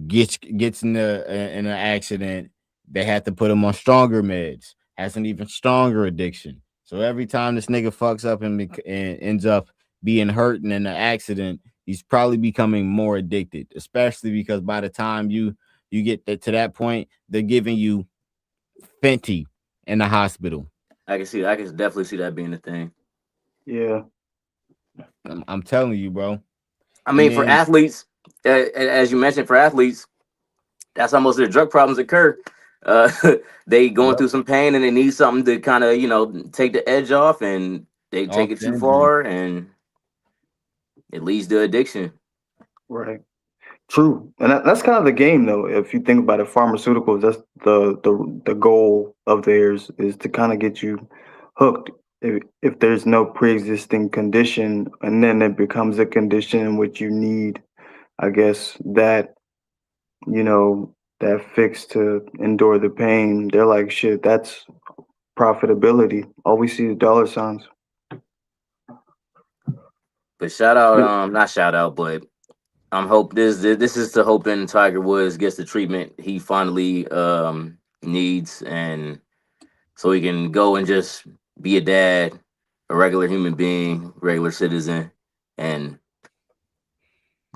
gets in an accident. They had to put him on stronger meds, has an even stronger addiction. So every time this nigga fucks up and ends up being hurt in an accident, he's probably becoming more addicted, especially because by the time you get to that point, they're giving you Fenty in the hospital. I can definitely see that being a thing. Yeah. I'm telling you, bro. I mean, for athletes, as you mentioned, for athletes, that's how most of their drug problems occur. They going through some pain and they need something to kind of, take the edge off, and they take it too far, and it leads to addiction. Right. True, and that's kind of the game, though. If you think about it, pharmaceuticals, that's the goal of theirs is to kind of get you hooked. If there's no pre-existing condition, and then it becomes a condition in which you need, I guess, that that fix to endure the pain. They're like, shit, that's profitability. All we see is dollar signs. But shout out, not shout out, but I'm hope this is to hoping Tiger Woods gets the treatment he finally needs, and so he can go and just be a dad, a regular human being, regular citizen, and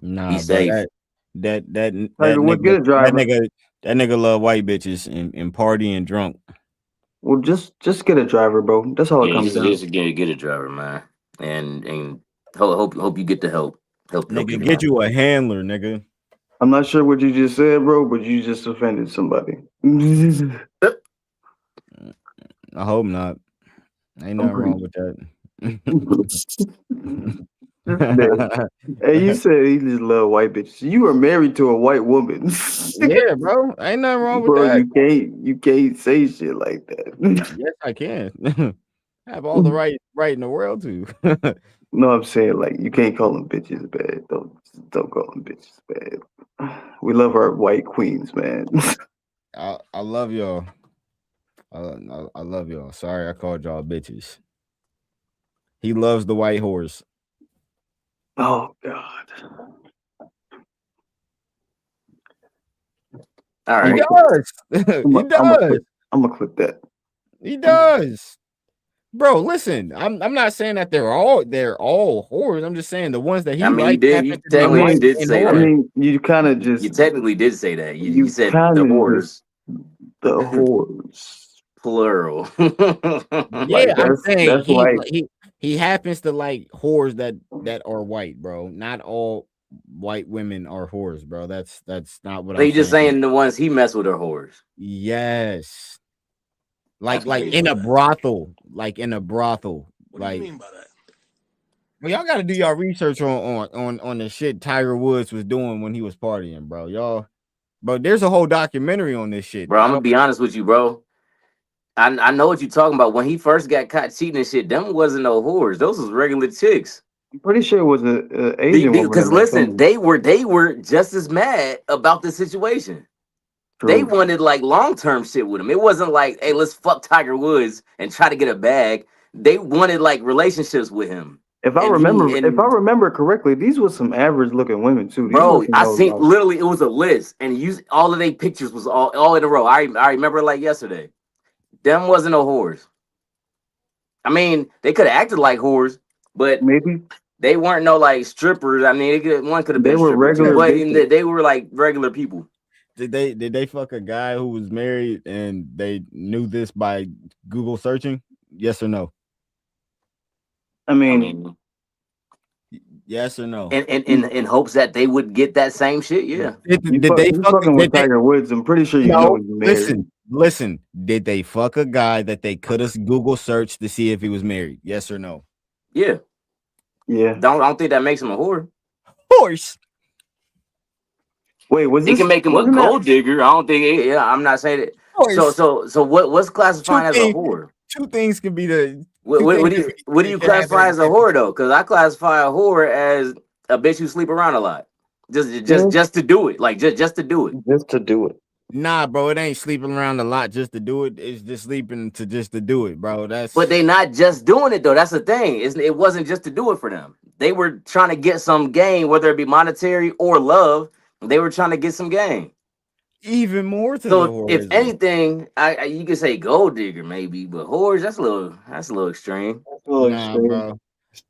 Nah, Be bro. safe. Tiger Woods, get a driver. That nigga love white bitches and party and drunk. Well, just get a driver, bro. That's all it Yeah, comes down. just get a driver, man, and hope you get the help Nigga, you get know. you a handler, nigga. I'm not sure what you just said, bro, but you just offended somebody. I hope not. Ain't nothing wrong with that. Hey, you said he just love white bitches. You are married to a white woman. Yeah, bro. Ain't nothing wrong with Bro, that. you can't say shit like that. Yes, I can. I have all the right in the world to. No, I'm saying like you can't call them bitches bad. Don't call them bitches bad. We love our white queens, man. I love y'all. I love y'all. Sorry, I called y'all bitches. He loves the white horse. Oh God. All He right. does. He does. I'm gonna clip that. He does. Bro, listen. I'm not saying that they're all whores. I'm just saying the ones that I he mean, likes happen to be white and say I whores. that. mean, you kind of just You technically did say that. You you said kind the of whores, just the whores. plural. Like Yeah, I'm saying that's like he happens to like whores that are white, bro. Not all white women are whores, bro. That's not what So I'm you just saying. saying the ones he messed with are whores. Yes. That's Like crazy. in a brothel. Like in a brothel. What do you mean by that? Well, y'all gotta do y'all research on the shit Tiger Woods was doing when he was partying, bro. Y'all, bro, there's a whole documentary on this shit. Bro, I'm gonna be honest with you, bro. I know what you're talking about. When he first got caught cheating and shit, them wasn't no whores. Those was regular chicks. I'm pretty sure it was a Asian woman Because in that listen, film. they were just as mad about the situation. They True. wanted like long term shit with him. It wasn't like, hey, let's fuck Tiger Woods and try to get a bag. They wanted like relationships with him. If I remember correctly, these were some average looking women too. These Bro, wasn't I no seen like literally it was a list, and all of their pictures was all in a row. I remember it like yesterday. Them wasn't no whores. I mean, they could have acted like whores, but maybe they weren't no like strippers. I mean, one could have they been a were stripper too, regular but bitches. they were like regular people. Did they fuck a guy who was married and they knew this by Google searching? Yes or no? I mean, Yes or no? In hopes that they would get that same shit. Yeah. Did they you fuck? fucking with Tiger Woods. I'm pretty sure you know he's married. Listen. Did they fuck a guy that they could have Google searched to see if he was married? Yes or no? Yeah. Yeah. I don't think that makes him a whore. Horse. Wait, was It this? can make him a Wasn't that? gold digger. I don't think. Yeah, I'm not saying it. Horse. So what's classifying as a whore? Two things can be the. What do you classify as a whore though? Because I classify a whore as a bitch who sleep around a lot, just to do it, like just to do it. Just to do it. Nah, bro, it ain't sleeping around a lot just to do it. It's just sleeping just to do it, bro. But they not just doing it though. That's the thing. It wasn't just to do it for them. They were trying to get some gain, whether it be monetary or love. They were trying to get some gain. Even more to the So whore. if anything, you could say gold digger maybe, but whores that's a little extreme. Nah, bro.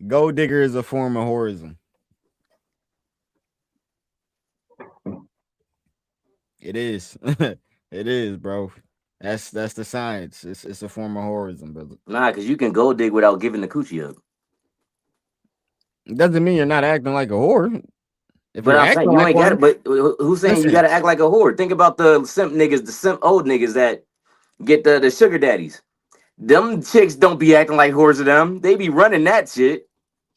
Gold digger is a form of whorism. It is. It is, bro. That's the science. It's a form of whorism, brother. Nah, because you can gold dig without giving the coochie up. It doesn't mean you're not acting like a whore. If But you're I'm saying acting you like ain't got one, it. But who's saying you got to act like a whore? Think about the simp niggas, the simp old niggas that get the sugar daddies. Them chicks don't be acting like whores of them. They be running that shit.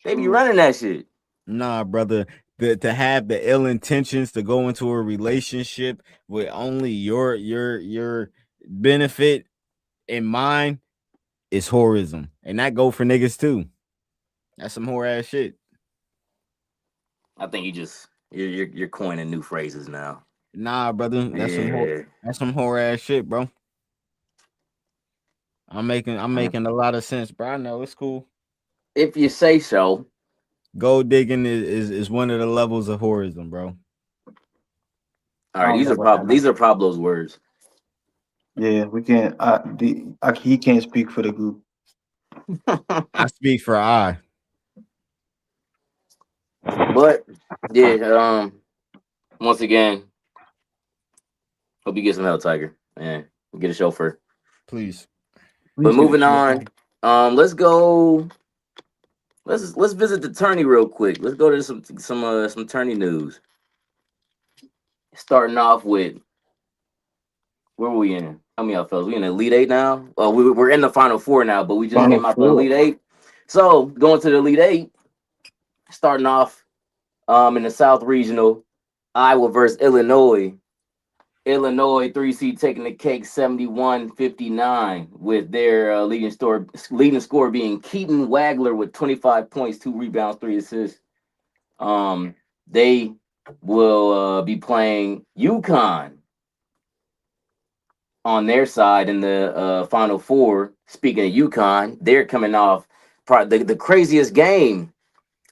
They be running that shit. nah, brother. To have the ill intentions to go into a relationship with only your benefit in mind is whorism, and that go for niggas too. That's some whore ass shit. I think you're coining new phrases now. Nah, brother. That's Yeah. some whore ass shit, bro. I'm making a lot of sense, bro. I know it's cool. If you say so. Gold digging is one of the levels of whorism, bro. All right, these are Pablo's words. Yeah, we can't. He can't speak for the group. I speak for I. But yeah, once again, hope you get some help, Tiger, and get a chauffeur. Please. But Please get a moving chauffeur. on, let's go. Let's visit the tourney real quick. Let's go to some tourney news. Starting off with where were we in? How many y'all fellas? We in the Elite Eight now. Well, we're in the Final Four now, but we just Final came out the Four. Elite Eight. So going to the Elite Eight, starting off in the South Regional, Iowa versus Illinois. Illinois 3 seed taking the cake 71-59 with their leading scorer being Keaton Wagler with 25 points, 2 rebounds, 3 assists. They will be playing UConn on their side in the Final Four. Speaking of UConn, they're coming off the craziest game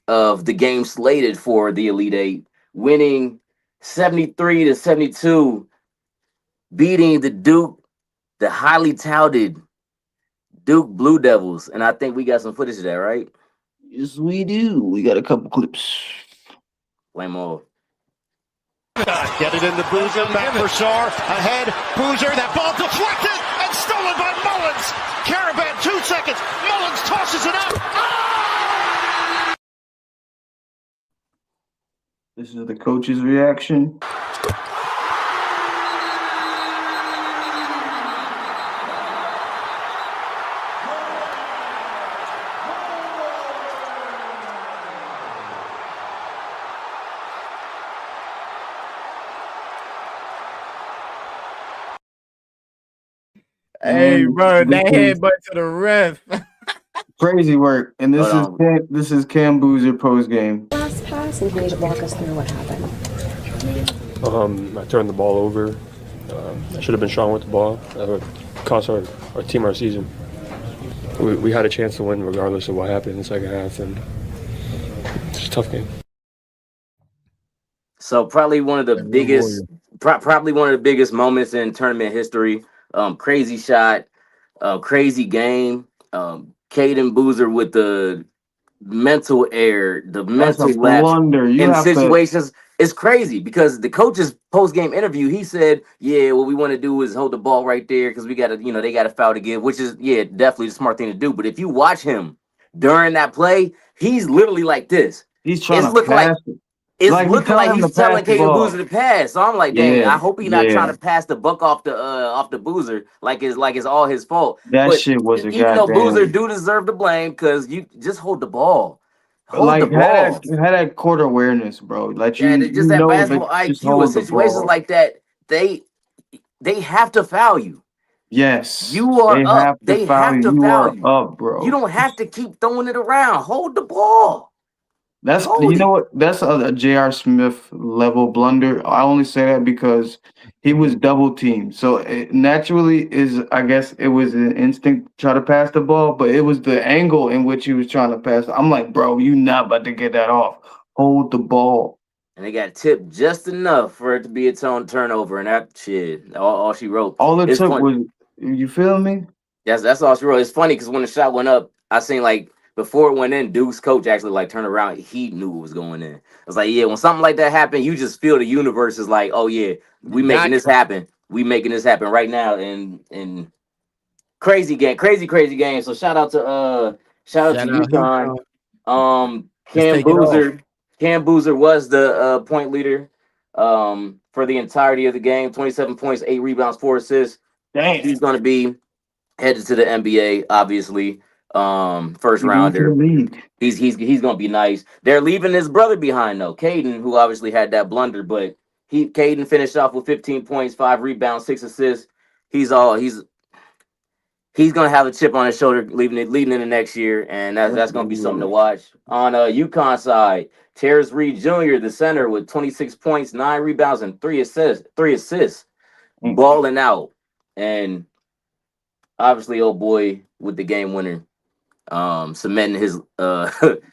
of the game slated for the Elite Eight, winning 73-72, beating the highly touted Duke Blue Devils. And I think we got some footage of that, right? Yes, we do. We got a couple clips. Blame all. Get it into Boozer, back for Sar, ahead, Boozer, that ball deflected and stolen by Mullins. Caravan, 2 seconds, Mullins tosses it up. This is the coach's reaction. Hey, bro, that headbutt to the ref. Crazy work. And this is Cam Boozer post game. Last pass, and can you walk us through what happened? I turned the ball over. I should have been strong with the ball. Cost our team our season. We had a chance to win regardless of what happened in the second half, and it's a tough game. So probably one of the biggest moments in tournament history. Crazy shot, crazy game. Caden Boozer with the mental error, the mental lapse in situations. It's crazy because the coach's post-game interview, he said, yeah, what we want to do is hold the ball right there because we got to, they got a foul to give, which is, definitely the smart thing to do. But if you watch him during that play, he's literally like this. He's trying to pass it. It's looking like he's telling Caden Boozer to pass. So I'm like, dang, I hope he's not trying to pass the buck off the Boozer like it's all his fault. That shit was a even though Boozer do deserve the blame because you just hold the ball. Hold the ball. Had that court awareness, bro. Like just that basketball IQ in situations like that, they have to foul you. Yes. You are up. They have to foul you. Up, bro. You don't have to keep throwing it around. Hold the ball. That's know what? That's a J.R. Smith level blunder. I only say that because he was double teamed. So it naturally I guess it was an instinct to try to pass the ball, but it was the angle in which he was trying to pass. I'm like, bro, you not about to get that off. Hold the ball. And they got tipped just enough for it to be its own turnover, and that shit, all she wrote. All it took was, you feel me? That's all she wrote. It's funny because when the shot went up, I seen like before it went in, Duke's coach actually like turned around. He knew it was going in. I was like, yeah, when something like that happened, you just feel the universe is like, oh yeah, we making this happen. We making this happen right now. And crazy game. So shout out to UConn. Cam Boozer was the point leader for the entirety of the game. 27 points, 8 rebounds, 4 assists. Dang. He's going to be headed to the NBA, obviously. First rounder. He's going to be nice. They're leaving his brother behind though, Caden, who obviously had that blunder, but Caden finished off with 15 points, 5 rebounds, 6 assists. He's gonna have a chip on his shoulder leading into next year, and that's gonna be something to watch. On UConn side, Terrence Reed Jr., the center, with 26 points, 9 rebounds, and 3 assists, balling out. And obviously, old boy with the game winner, cementing his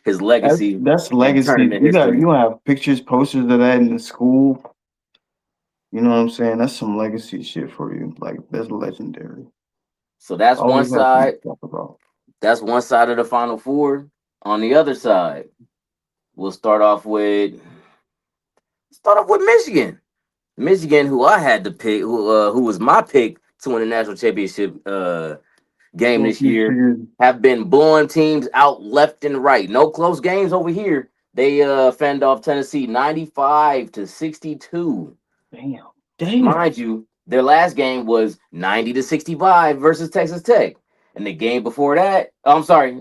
his legacy. That's legacy. You gonna have pictures, posters of that in the school. You know what I'm saying? That's some legacy shit for you. Like, that's legendary. So that's one side. That's one side of the Final Four. On the other side, We'll start off with Michigan. Michigan, who I had to pick, who was my pick to win the national championship game Go this year, Michigan. have been blowing teams out left and right. No close games over here. They fended off Tennessee 95-62. Damn. Mind you, their last game was 90-65 versus Texas Tech. And the game before that, I'm sorry,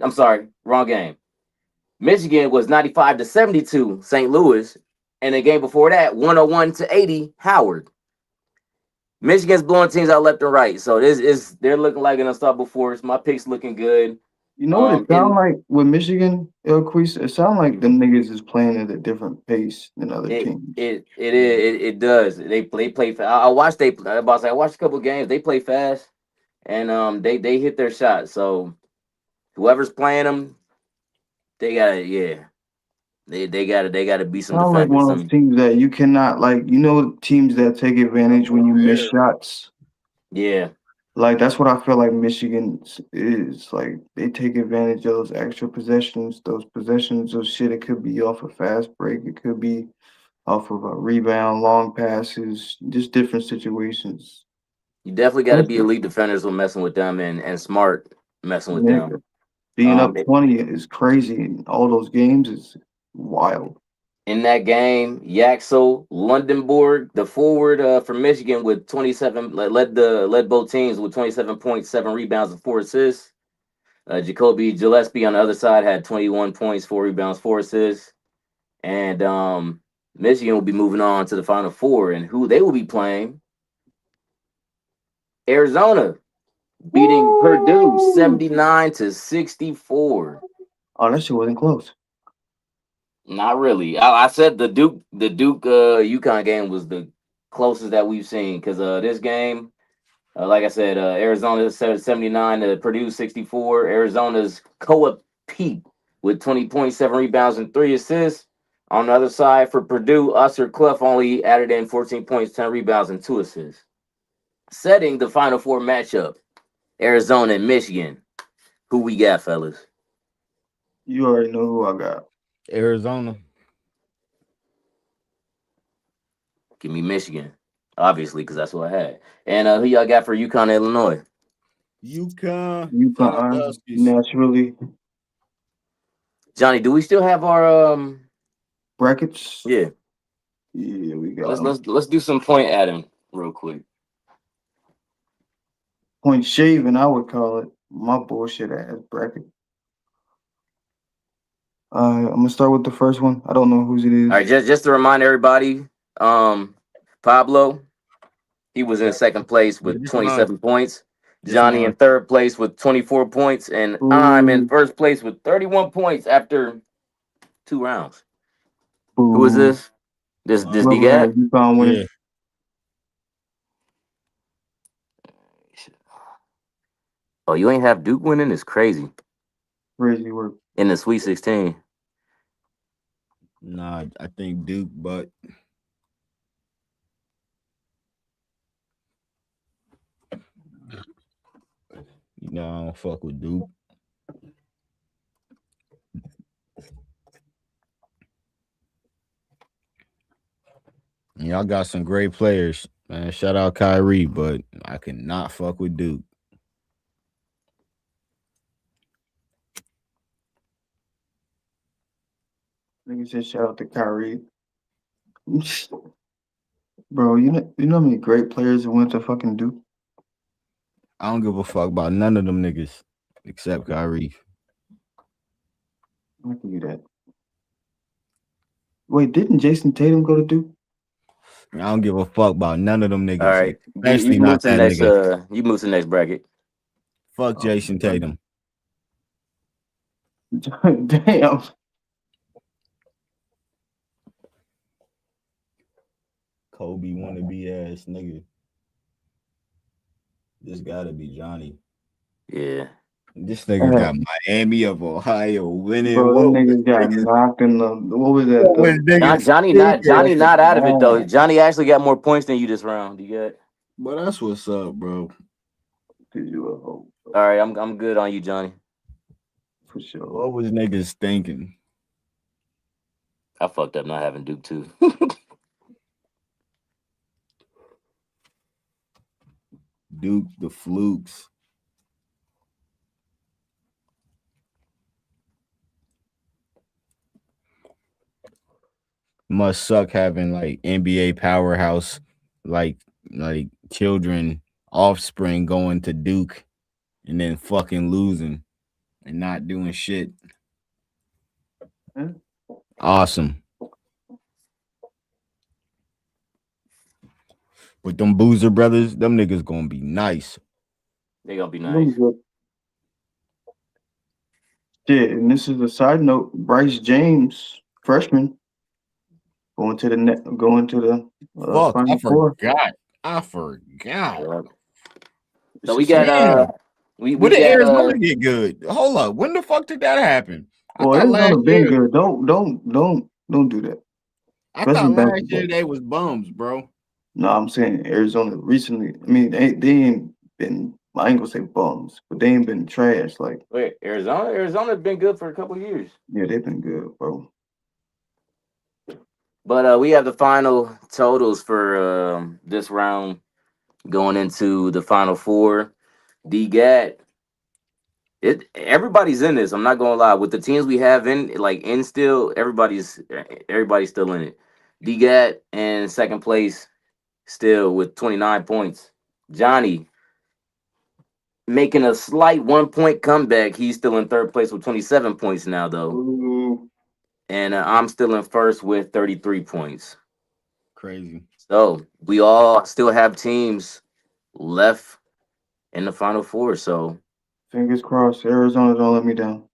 wrong game. Michigan was 95-72 St. Louis, and the game before that 101-80 Howard. Michigan's blowing teams out left and right, so they're looking like an unstoppable force. My pick's looking good. You know what it sound like with Michigan, Queese? It sound like the niggas is playing at a different pace than other teams. It does. They play fast. I watched I watched a couple games. They play fast, and they hit their shot. So whoever's playing them, they gotta they gotta be some Sound like defenders. one of those teams that you cannot teams that take advantage when you miss shots. Yeah. Like that's what I feel like Michigan is. Like they take advantage of those extra possessions, those shit. It could be off a fast break, it could be off of a rebound, long passes, just different situations. You definitely got to be elite defenders when messing with them, and smart messing with Yeah. them. Being up 20 is crazy. And all those games is wild. In that game, Yaxel Lundenborg, the forward for Michigan, with 27, led both teams with 27 points, 7 rebounds, and 4 assists. Jacoby Gillespie on the other side had 21 points, 4 rebounds, 4 assists. And Michigan will be moving on to the Final Four, and who they will be playing? Arizona beating Purdue 79-64. Oh, that shit wasn't close. Not really. I said the Duke UConn game was the closest that we've seen, because this game, like I said, Arizona 79 to Purdue 64. Arizona's Koa Pete with 20 points, 7 rebounds, and 3 assists. On the other side for Purdue, Usher Clough only added in 14 points, 10 rebounds, and 2 assists. Setting the Final Four matchup, Arizona and Michigan. Who we got, fellas? You already know who I got. Arizona. Give me Michigan, obviously, because that's what I had. And who y'all got for UConn, Illinois? UConn, naturally. Johnny, do we still have our brackets? Yeah. Yeah, we got. Let's do some point adding real quick. Point shaving, I would call it. My bullshit ass bracket. I'm gonna start with the first one. I don't know whose it is. All right, just to remind everybody, Pablo, he was in second place with 27 points. Johnny in third place with 24 points, and I'm in first place with 31 points after 2 rounds. Who is this? This D-Gap? UConn winning. Oh, you ain't have Duke winning? It's crazy. Crazy work. In the Sweet 16. Nah, I think Duke, but I don't fuck with Duke. Y'all got some great players, man. Shout out Kyrie, but I cannot fuck with Duke. Nigga said shout out to Kyrie. Bro, you know how many great players that went to fucking Duke? I don't give a fuck about none of them niggas except Kyrie. I can do that. Wait, didn't Jason Tatum go to Duke? I don't give a fuck about none of them niggas. All right. Especially You not move to the that next nigga. you move to the next bracket. Fuck Jason Tatum. Damn. Kobe wannabe ass nigga. This gotta be Johnny. Yeah. This nigga got Miami of Ohio winning. Bro, them niggas got knocked in the what was that? Johnny not out of it though. Johnny actually got more points than you this round. You get? But that's what's up, bro. All right, I'm good on you, Johnny. For sure. What was niggas thinking? I fucked up not having Duke too. Duke, the Flukes. Must suck having like NBA powerhouse, like children, offspring going to Duke and then fucking losing and not doing shit. Awesome. With them Boozer brothers, them niggas gonna be nice. They gonna be nice. Shit, and this is a side note. Bryce James, freshman, going to the Fuck, I Final Four. forgot. I forgot. So we got we When did got Arizona get good? Hold up. When the fuck did that happen? I Well, thought last Arizona been year. good. Don't do that. I Especially thought last basketball. year they was bums, bro. No, I'm saying Arizona recently. I mean, they ain't been. I ain't gonna say bums, but they ain't been trash. Like, wait, Arizona's been good for a couple of years. yeah, they've been good, bro. But we have the final totals for this round going into the Final Four. DGAT. Everybody's in this. I'm not gonna lie. With the teams we have in still, everybody's still in it. DGAT in second place still with 29 points. Johnny making a slight 1 point comeback. He's still in third place with 27 points now, though. Ooh. And I'm still in first with 33 points. Crazy. So we all still have teams left in the Final Four. So Fingers crossed, Arizona don't let me down.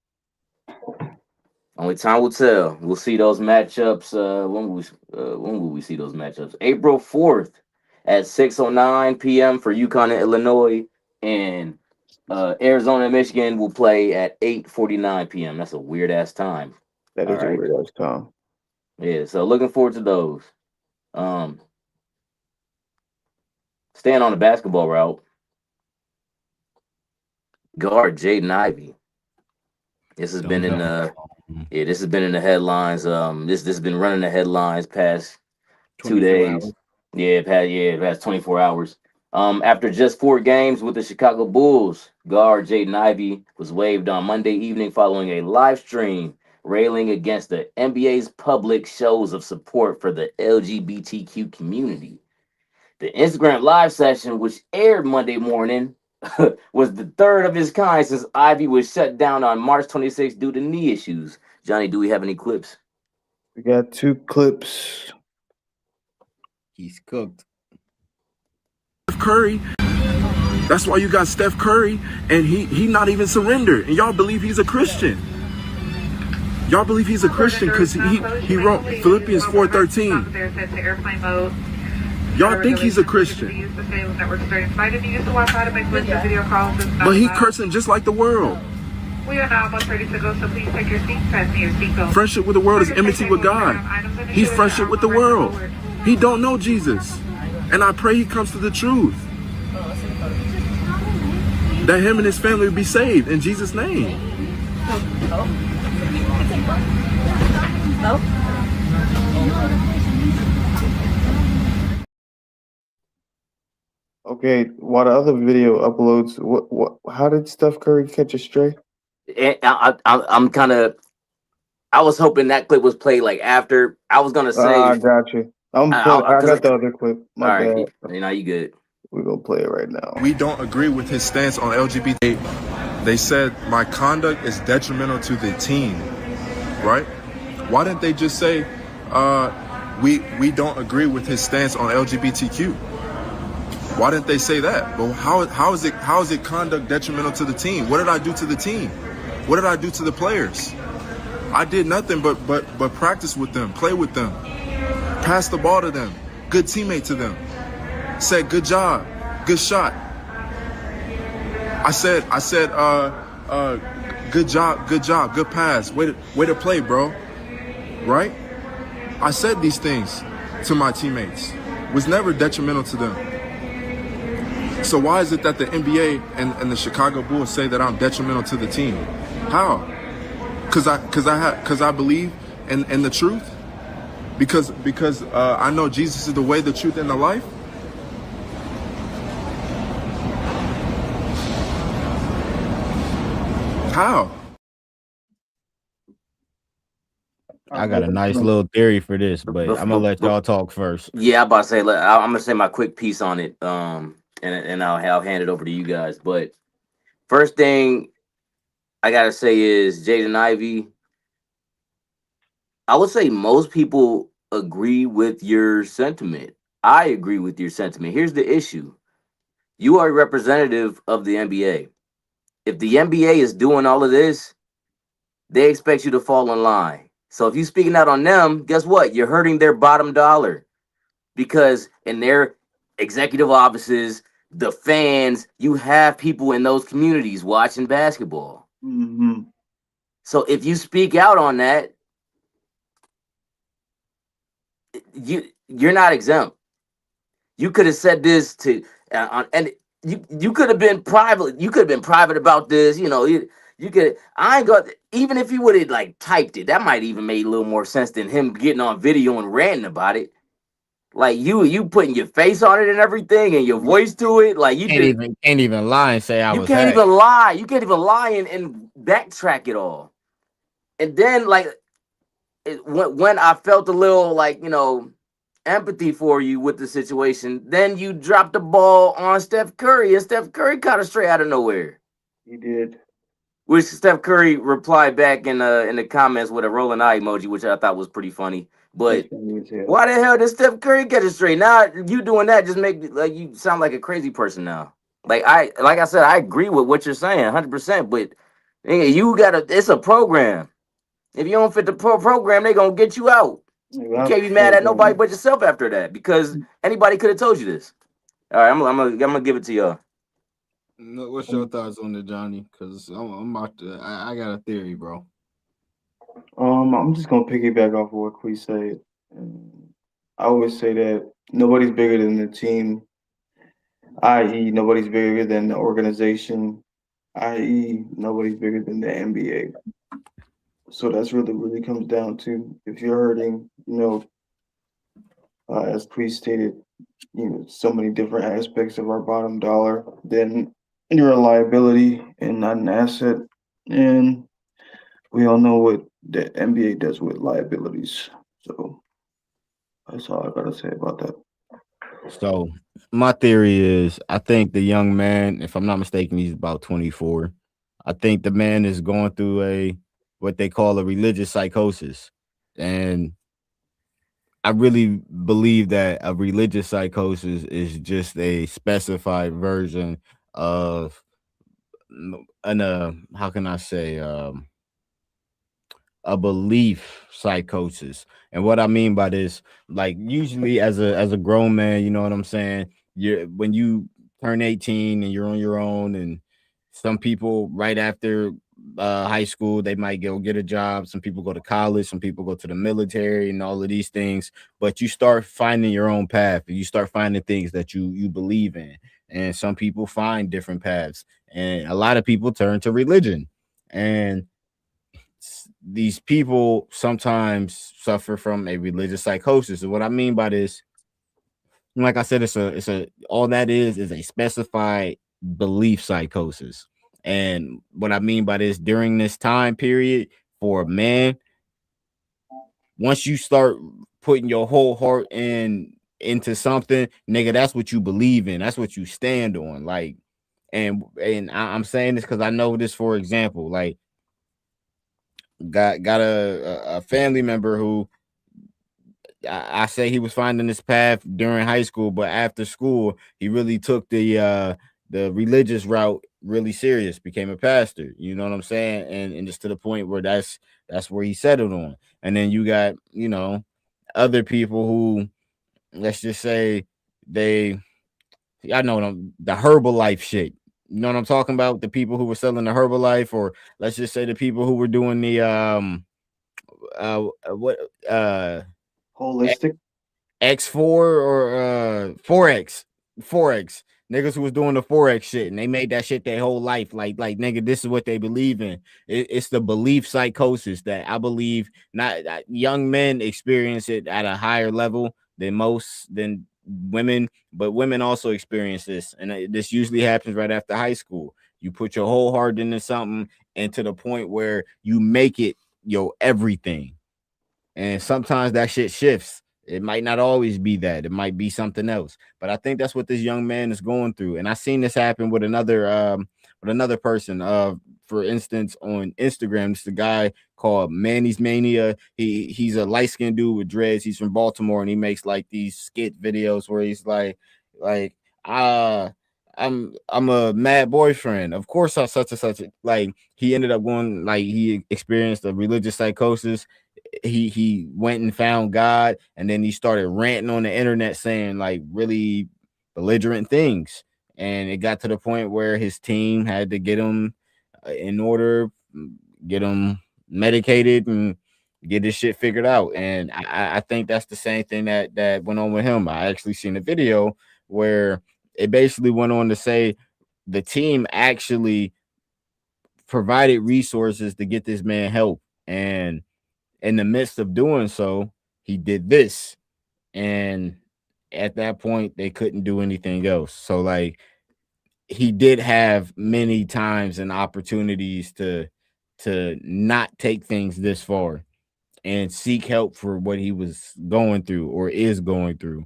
only time will tell. We'll see those matchups. When will we see those matchups? April 4th at 6:09 p.m. for UConn and Illinois, and Arizona and Michigan will play at 8:49 p.m. That's a weird ass time. That is a weird ass time. Yeah, so looking forward to those. Staying on the basketball route, guard Jaden Ivey. This has been in this has been in the headlines. This has been running the headlines past 2 days. hours. Past 24 hours. After just 4 games with the Chicago Bulls, guard Jaden Ivey was waived on Monday evening following a live stream railing against the NBA's public shows of support for the LGBTQ community. The Instagram live session, which aired Monday morning, was the third of its kind since Ivy was shut down on March 26th due to knee issues. Johnny, do we have any clips? We got 2 clips. He's cooked. Steph Curry. That's why you got Steph Curry, and he not even surrendered. And y'all believe he's a Christian. Y'all believe he's a Christian because he wrote Philippians 4:13. Y'all think he's a Christian. But he cursing just like the world. We are now almost ready to go, so please take your seats, fasten your seatbelt. Friendship with the world is enmity with God. He's friendship with the world. He don't know Jesus. And I pray he comes to the truth. That him and his family will be saved in Jesus' name. Okay, while the other video uploads, what? How did Steph Curry catch a stray? And I'm kind of. I was hoping that clip was played like after. I was gonna say. I got you. I got the other clip. My bad. You know, you good. We're gonna play it right now. We don't agree with his stance on LGBT. They said my conduct is detrimental to the team, right? Why didn't they just say we don't agree with his stance on LGBTQ? Why didn't they say that? But how is it conduct detrimental to the team? What did I do to the team? What did I do to the players? I did nothing but practice with them, play with them, pass the ball to them, good teammate to them. Said good job, good shot. I said good job, good pass, way to play, bro. Right? I said these things to my teammates. Was never detrimental to them. So why is it that the NBA and the Chicago Bulls say that I'm detrimental to the team? How? Cause I believe in the truth. Because I know Jesus is the way, the truth, and the life. How? I got a nice little theory for this, but I'm gonna let y'all talk first. Yeah, I'm about to say. I'm gonna say my quick piece on it. And I'll hand it over to you guys. But first thing I gotta say is Jaden Ivey. I would say most people agree with your sentiment. I agree with your sentiment. Here's the issue: you are a representative of the NBA. If the NBA is doing all of this, they expect you to fall in line. So if you're speaking out on them, guess what? You're hurting their bottom dollar because in their executive offices, the fans, you have people in those communities watching basketball. Mm-hmm. So if you speak out on that, you're not exempt. You could have said this to and you could have been private. You could have been private about this. You know, you could. I ain't got even if you would have like typed it. That might even made a little more sense than him getting on video and ranting about it. Like you putting your face on it and everything and your voice to it. Like you Can't even lie and say I you was can't hacked. even lie. You can't even lie and backtrack it all. And then like when I felt a little like empathy for you with the situation, then you dropped the ball on Steph Curry, and Steph Curry caught it straight out of nowhere. He did. Which Steph Curry replied back in the comments with a rolling eye emoji, which I thought was pretty funny. But why the hell did Steph Curry get it straight? Now you doing that just make like you sound like a crazy person now. Like I said, I agree with what you're saying, 100%. But you gotta, it's a program. If you don't fit the program, they gonna get you out. You can't be mad at nobody but yourself after that because anybody could have told you this. All right, I'm gonna give it to y'all. What's your thoughts on it, Johnny? Because I'm about to. I got a theory, bro. I'm just gonna piggyback off of what Quee said. I always say that nobody's bigger than the team, i.e., nobody's bigger than the organization, i.e., nobody's bigger than the NBA. So that's really comes down to if you're hurting, as Quee stated, so many different aspects of our bottom dollar, then you're a liability and not an asset. And we all know what the NBA does with liabilities. So that's all I gotta say about that. So my theory is, I think the young man, if I'm not mistaken, he's about 24. I think the man is going through what they call a religious psychosis, and I really believe that a religious psychosis is just a specified version of how can I say, a belief psychosis. And what I mean by this, like usually as a grown man, you know what I'm saying? When you turn 18 and you're on your own, and some people right after high school, they might go get a job. Some people go to college, some people go to the military and all of these things, but you start finding your own path and you start finding things that you believe in. And some people find different paths, and a lot of people turn to religion. And these people sometimes suffer from a religious psychosis. And what I mean by this, like I said, it's a all that is a specified belief psychosis. And what I mean by this, during this time period for a man, once you start putting your whole heart into something, nigga, that's what you believe in. That's what you stand on. Like, I'm saying this because I know this, for example, like got a family member who I say he was finding this path during high school, but after school he really took the religious route really serious, became a pastor. You know what I'm saying? And just to the point where that's where he settled on. And then you got other people who, let's just say, I know them, the Herbalife shit. You know what I'm talking about? The people who were selling the Herbalife, or let's just say the people who were doing the what Holistic X4 or Forex. Niggas who was doing the Forex shit and they made that shit their whole life. Like nigga, this is what they believe in. It's the belief psychosis that I believe not young men experience it at a higher level than women, but women also experience this. And this usually happens right after high school. You put your whole heart into something and to the point where you make it your everything. And sometimes that shit shifts. It might not always be that. It might be something else. But I think that's what this young man is going through. And I seen this happen with another person. For instance, on Instagram, it's a guy called Manny's Mania. He's a light-skinned dude with dreads. He's from Baltimore and he makes like these skit videos where he's like I'm a mad boyfriend. Of course, I such and such. Like he ended up going like he experienced a religious psychosis. He went and found God, and then he started ranting on the internet saying like really belligerent things. And it got to the point where his team had to get him in order, get him medicated, and get this shit figured out. And I think that's the same thing that went on with him. I actually seen a video where it basically went on to say the team actually provided resources to get this man help, and in the midst of doing so, he did this. And at that point, they couldn't do anything else. So, like, he did have many times and opportunities to not take things this far and seek help for what he was going through or is going through.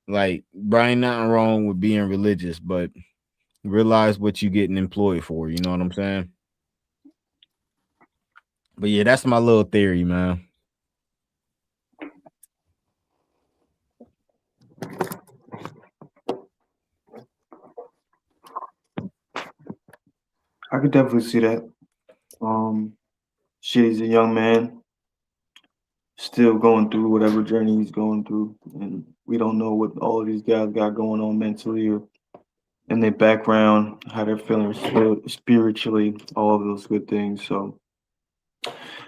Like, Brian, nothing wrong with being religious, but realize what you're getting employed for. You know what I'm saying? But yeah, that's my little theory, man. I could definitely see that. Shit, he's a young man, still going through whatever journey he's going through, and we don't know what all of these guys got going on mentally or in their background, how they're feeling spiritually, all of those good things. So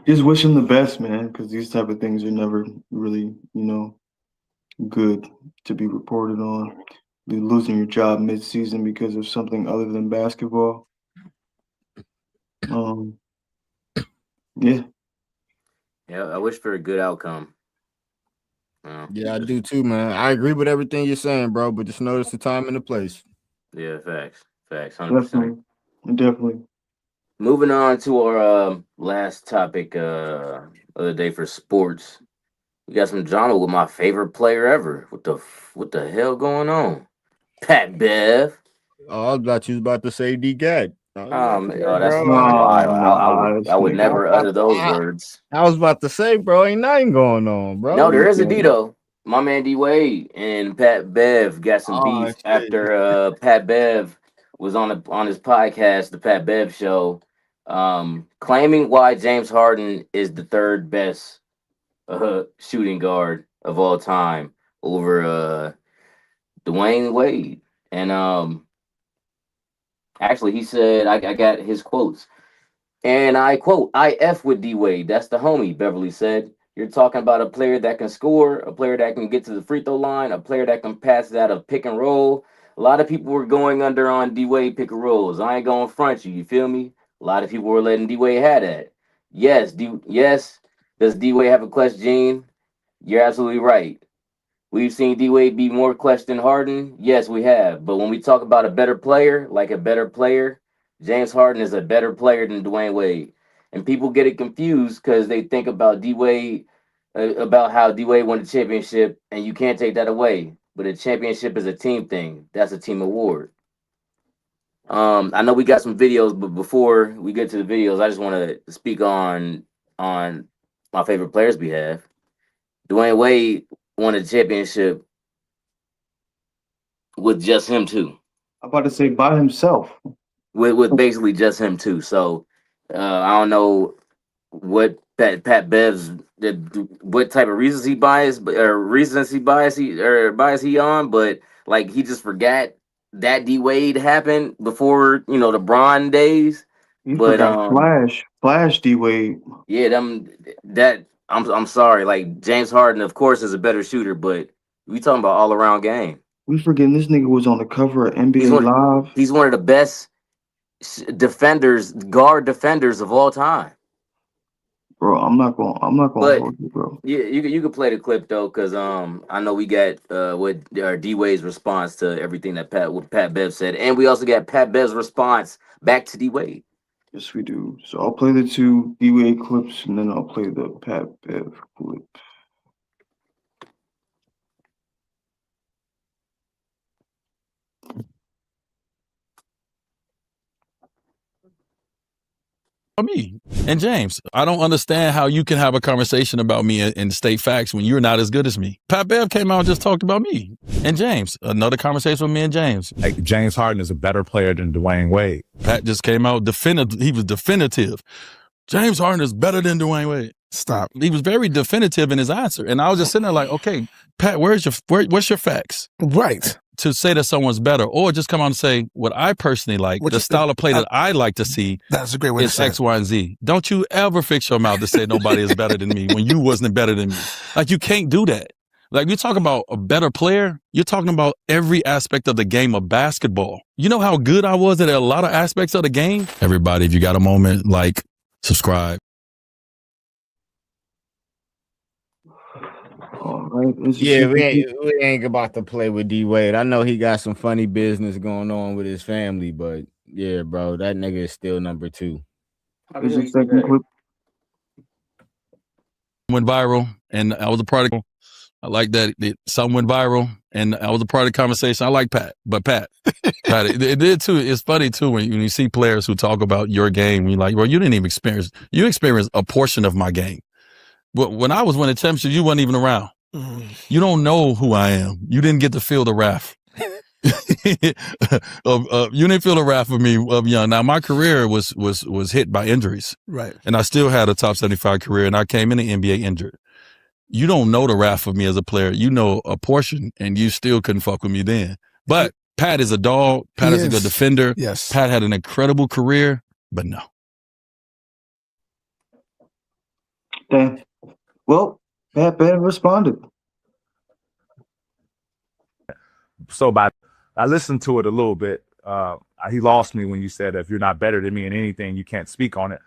just wish him the best, man, because these type of things are never really, good to be reported on. Be losing your job mid-season because of something other than basketball. Yeah. Yeah, I wish for a good outcome. Yeah, I do too, man. I agree with everything you're saying, bro, but just notice the time and the place. Yeah, facts, 100%. Definitely. Moving on to our last topic of the day for sports. We got some drama with my favorite player ever. What the hell going on? Pat Bev. Oh, I was about to say D-Gat. That's wild. I would never utter those words. I was about to say, bro, ain't nothing going on, bro. No, there is a D though. My man D Wade and Pat Bev got some beef after Pat Bev was on his podcast, the Pat Bev Show, claiming why James Harden is the third best shooting guard of all time over Dwayne Wade. And actually, he said, I got his quotes. And I quote, I F with D Wade. That's the homie, Beverly said. You're talking about a player that can score, a player that can get to the free throw line, a player that can pass it out of pick and roll. A lot of people were going under on D Wade pick and rolls. I ain't going to front you. You feel me? A lot of people were letting D Wade have that. Yes, does D Wade have a clutch gene? You're absolutely right. We've seen D Wade be more clutch than Harden. Yes, we have. But when we talk about a better player, James Harden is a better player than Dwayne Wade. And people get it confused because they think about D Wade, about how D Wade won the championship, and you can't take that away. But a championship is a team thing. That's a team award. I know we got some videos, but before we get to the videos, I just want to speak on my favorite players' behalf. Dwayne Wade won a championship with just him too. I'm about to say by himself. With basically just him too. So I don't know what Pat Bev's what type of reasons he bias he on, but like he just forgot that D Wade happened before the Bron days. You forgot Flash D Wade. Yeah, I'm sorry. Like James Harden, of course, is a better shooter, but we talking about all around game. We forgetting this nigga was on the cover of NBA Live. He's one of the best defenders, guard defenders of all time. Bro, I'm not gonna But hold you, bro. yeah, you can play the clip though, because I know we got what D Wade's response to everything that Pat Bev said, and we also got Pat Bev's response back to D Wade. Yes, we do. So I'll play the 2 D-Wade clips, and then I'll play the Pat Bev clip. Me and James, I don't understand how you can have a conversation about me and state facts when you're not as good as me. Pat Bev came out and just talked about me and James. Another conversation with me and James. Like, James Harden is a better player than Dwayne Wade. Pat just came out definitive. He was definitive. James Harden is better than Dwayne Wade. Stop. He was very definitive in his answer, and I was just sitting there like, okay, Pat, what's your facts? Right. To say that someone's better, or just come out and say what I personally like, the style of play that I like to see. That's a great way to is say X, Y, and Z. Don't you ever fix your mouth to say nobody is better than me when you wasn't better than me. Like, you can't do that. Like, you talk about a better player, you're talking about every aspect of the game of basketball. You know how good I was at a lot of aspects of the game? Everybody, if you got a moment, like, subscribe. All right. Yeah, we ain't about to play with D Wade. I know he got some funny business going on with his family, but yeah, bro, that nigga is still number 2. Here's the second clip. Went viral, and I was a part of. I like that something went viral, and I was a part of the conversation. I like Pat, but Pat, it did too. It's funny too when you see players who talk about your game. You're like, well, you didn't even experience. You experienced a portion of my game. But when I was winning championships, you weren't even around. You don't know who I am. You didn't get to feel the wrath. You didn't feel the wrath of me of young. Now my career was hit by injuries, Right. and I still had a top 75 career, and I came in the NBA injured. You don't know the wrath of me as a player. You know a portion, and you still couldn't fuck with me then. But Pat is a dog. Pat is a good defender. Yes. Pat had an incredible career, but no. Damn. Well, Pat Bev responded. So I listened to it a little bit. He lost me when you said if you're not better than me in anything, you can't speak on it.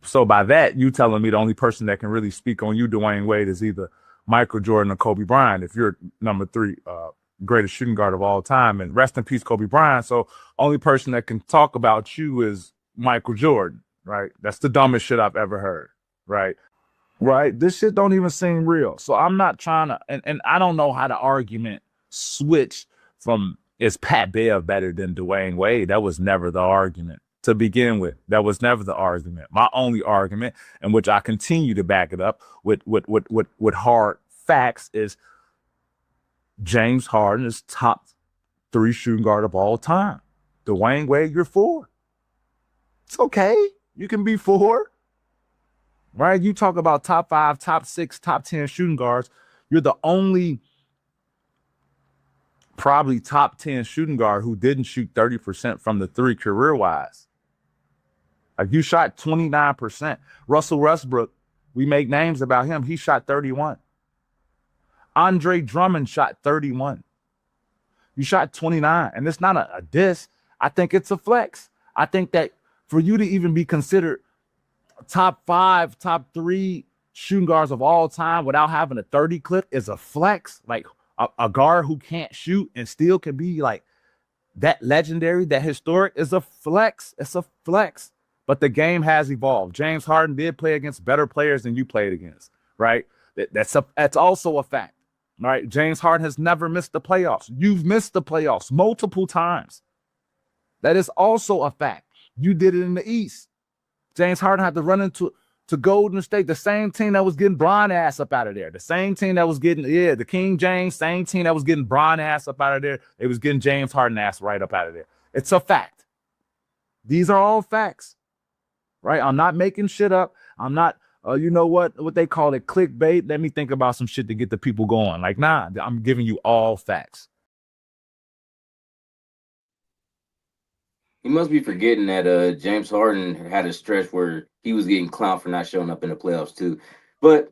So by that, you telling me the only person that can really speak on you, Dwayne Wade, is either Michael Jordan or Kobe Bryant. If you're number 3 greatest shooting guard of all time, and rest in peace, Kobe Bryant. So only person that can talk about you is Michael Jordan, right? That's the dumbest shit I've ever heard, right? Right? This shit don't even seem real. So I'm not trying to, and I don't know how the argument switched from is Pat Bev better than Dwayne Wade? That was never the argument to begin with. That was never the argument. My only argument, in which I continue to back it up with hard facts, is James Harden is top 3 shooting guard of all time. Dwayne Wade, you're 4. It's okay. You can be 4. Right? You talk about top 5, top 6, top 10 shooting guards. You're the only probably top 10 shooting guard who didn't shoot 30% from the 3 career-wise. Like, you shot 29%. Russell Westbrook, we make names about him. He shot 31. Andre Drummond shot 31. You shot 29. And it's not a diss. I think it's a flex. I think that for you to even be considered top 5, top 3 shooting guards of all time without having a 30 clip is a flex. Like, a guard who can't shoot and still can be like that legendary, that historic, is a flex. It's a flex. But the game has evolved. James Harden did play against better players than you played against, right? That's also a fact, right? James Harden has never missed the playoffs. You've missed the playoffs multiple times. That is also a fact. You did it in the East. James Harden had to run into Golden State, the same team that was getting Bron ass up out of there. The same team that was getting, the King James, same team that was getting Bron ass up out of there. It was getting James Harden ass right up out of there. It's a fact. These are all facts, right? I'm not making shit up. I'm not, you know what they call it, clickbait. Let me think about some shit to get the people going. Like, nah, I'm giving you all facts. You must be forgetting that James Harden had a stretch where he was getting clowned for not showing up in the playoffs too. But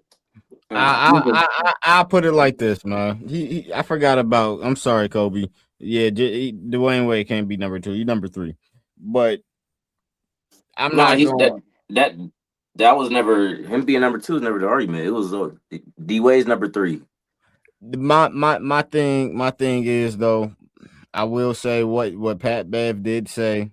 I put it like this, man. I forgot about. I'm sorry, Kobe. Yeah, Dwayne Wade can't be number 2. He's number 3. But I'm No, not he's going. that was never him being number 2 is never the argument. It was D Wade's number 3. My thing is though. I will say what Pat Bev did say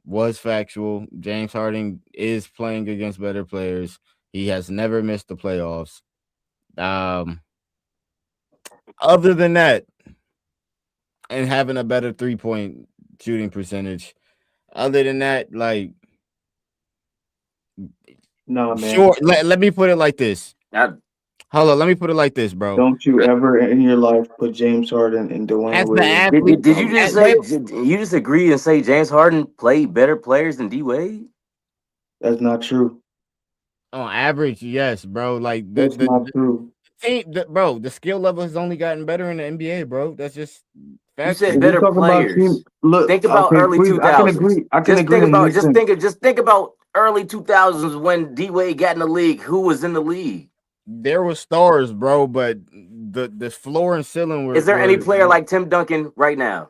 was factual. James Harden is playing against better players. He has never missed the playoffs. Other than that, and having a better 3-point shooting percentage. Other than that, like, No, man. sure. Let me put it like this. Hold on, let me put it like this, bro. Don't you ever in your life put James Harden and Dwayne As the Wade? athlete, Did you just say you just agree and say James Harden played better players than D Wade? That's not true. On average, yes, bro. Like That's not true. bro, the skill level has only gotten better in the NBA, bro. That's just You factual. said better players. Look, think about okay, early please, 2000s. I can agree. I can agree. Just think about early 2000s when D Wade got in the league. Who was in the league? There were stars, bro, but the floor and ceiling were. Is there any player like Tim Duncan right now?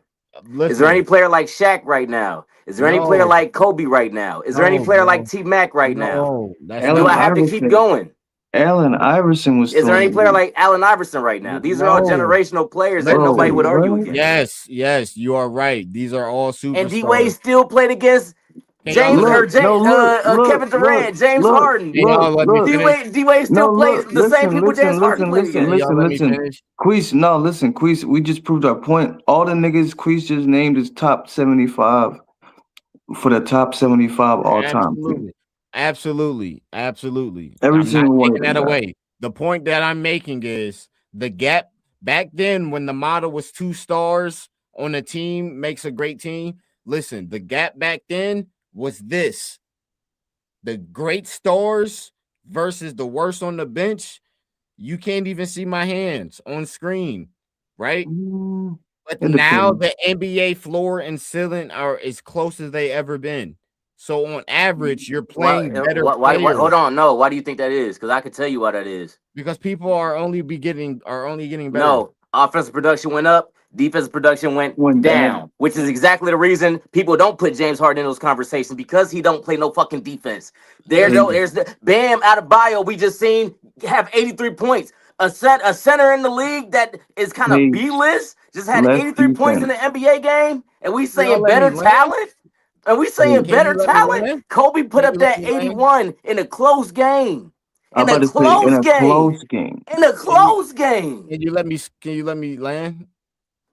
Is there any player like Shaq right now? Is there any player like Kobe right now? Is there any player like T Mac right now? Do I have to keep going? Allen Iverson was. Is there any player like Allen Iverson right now? These are all generational players that nobody would argue against. Yes, you are right. These are all superstars. And D Wade still played against Kevin Durant, James Harden. D Wade still plays the same people James Harden played against. Listen. Queese, no, listen, Queese, we just proved our point. All the niggas Queese just named is top 75 for the top 75 all time. Absolutely. Every I'm single not one taking of that them. away. The point that I'm making is the gap back then when the model was 2 stars on a team makes a great team. Listen, the gap back then was this: the great stars versus the worst on the bench. You can't even see my hands on screen, right? But now the NBA floor and ceiling are as close as they ever been. So on average, you're playing better Why, players. hold on, no. Why do you think that is? Because I can tell you why that is. Because people are only getting better. No, offensive production went up, defensive production went down, which is exactly the reason people don't put James Harden in those conversations because he don't play no fucking defense. There's the Bam out of bio we just seen have 83 points. A center in the league that is kind of B-list just had 83 points in the NBA game, and we saying better talent. And we saying better talent. Kobe put up that 81 in a close game. In a close game. In a close game. Can you let me land?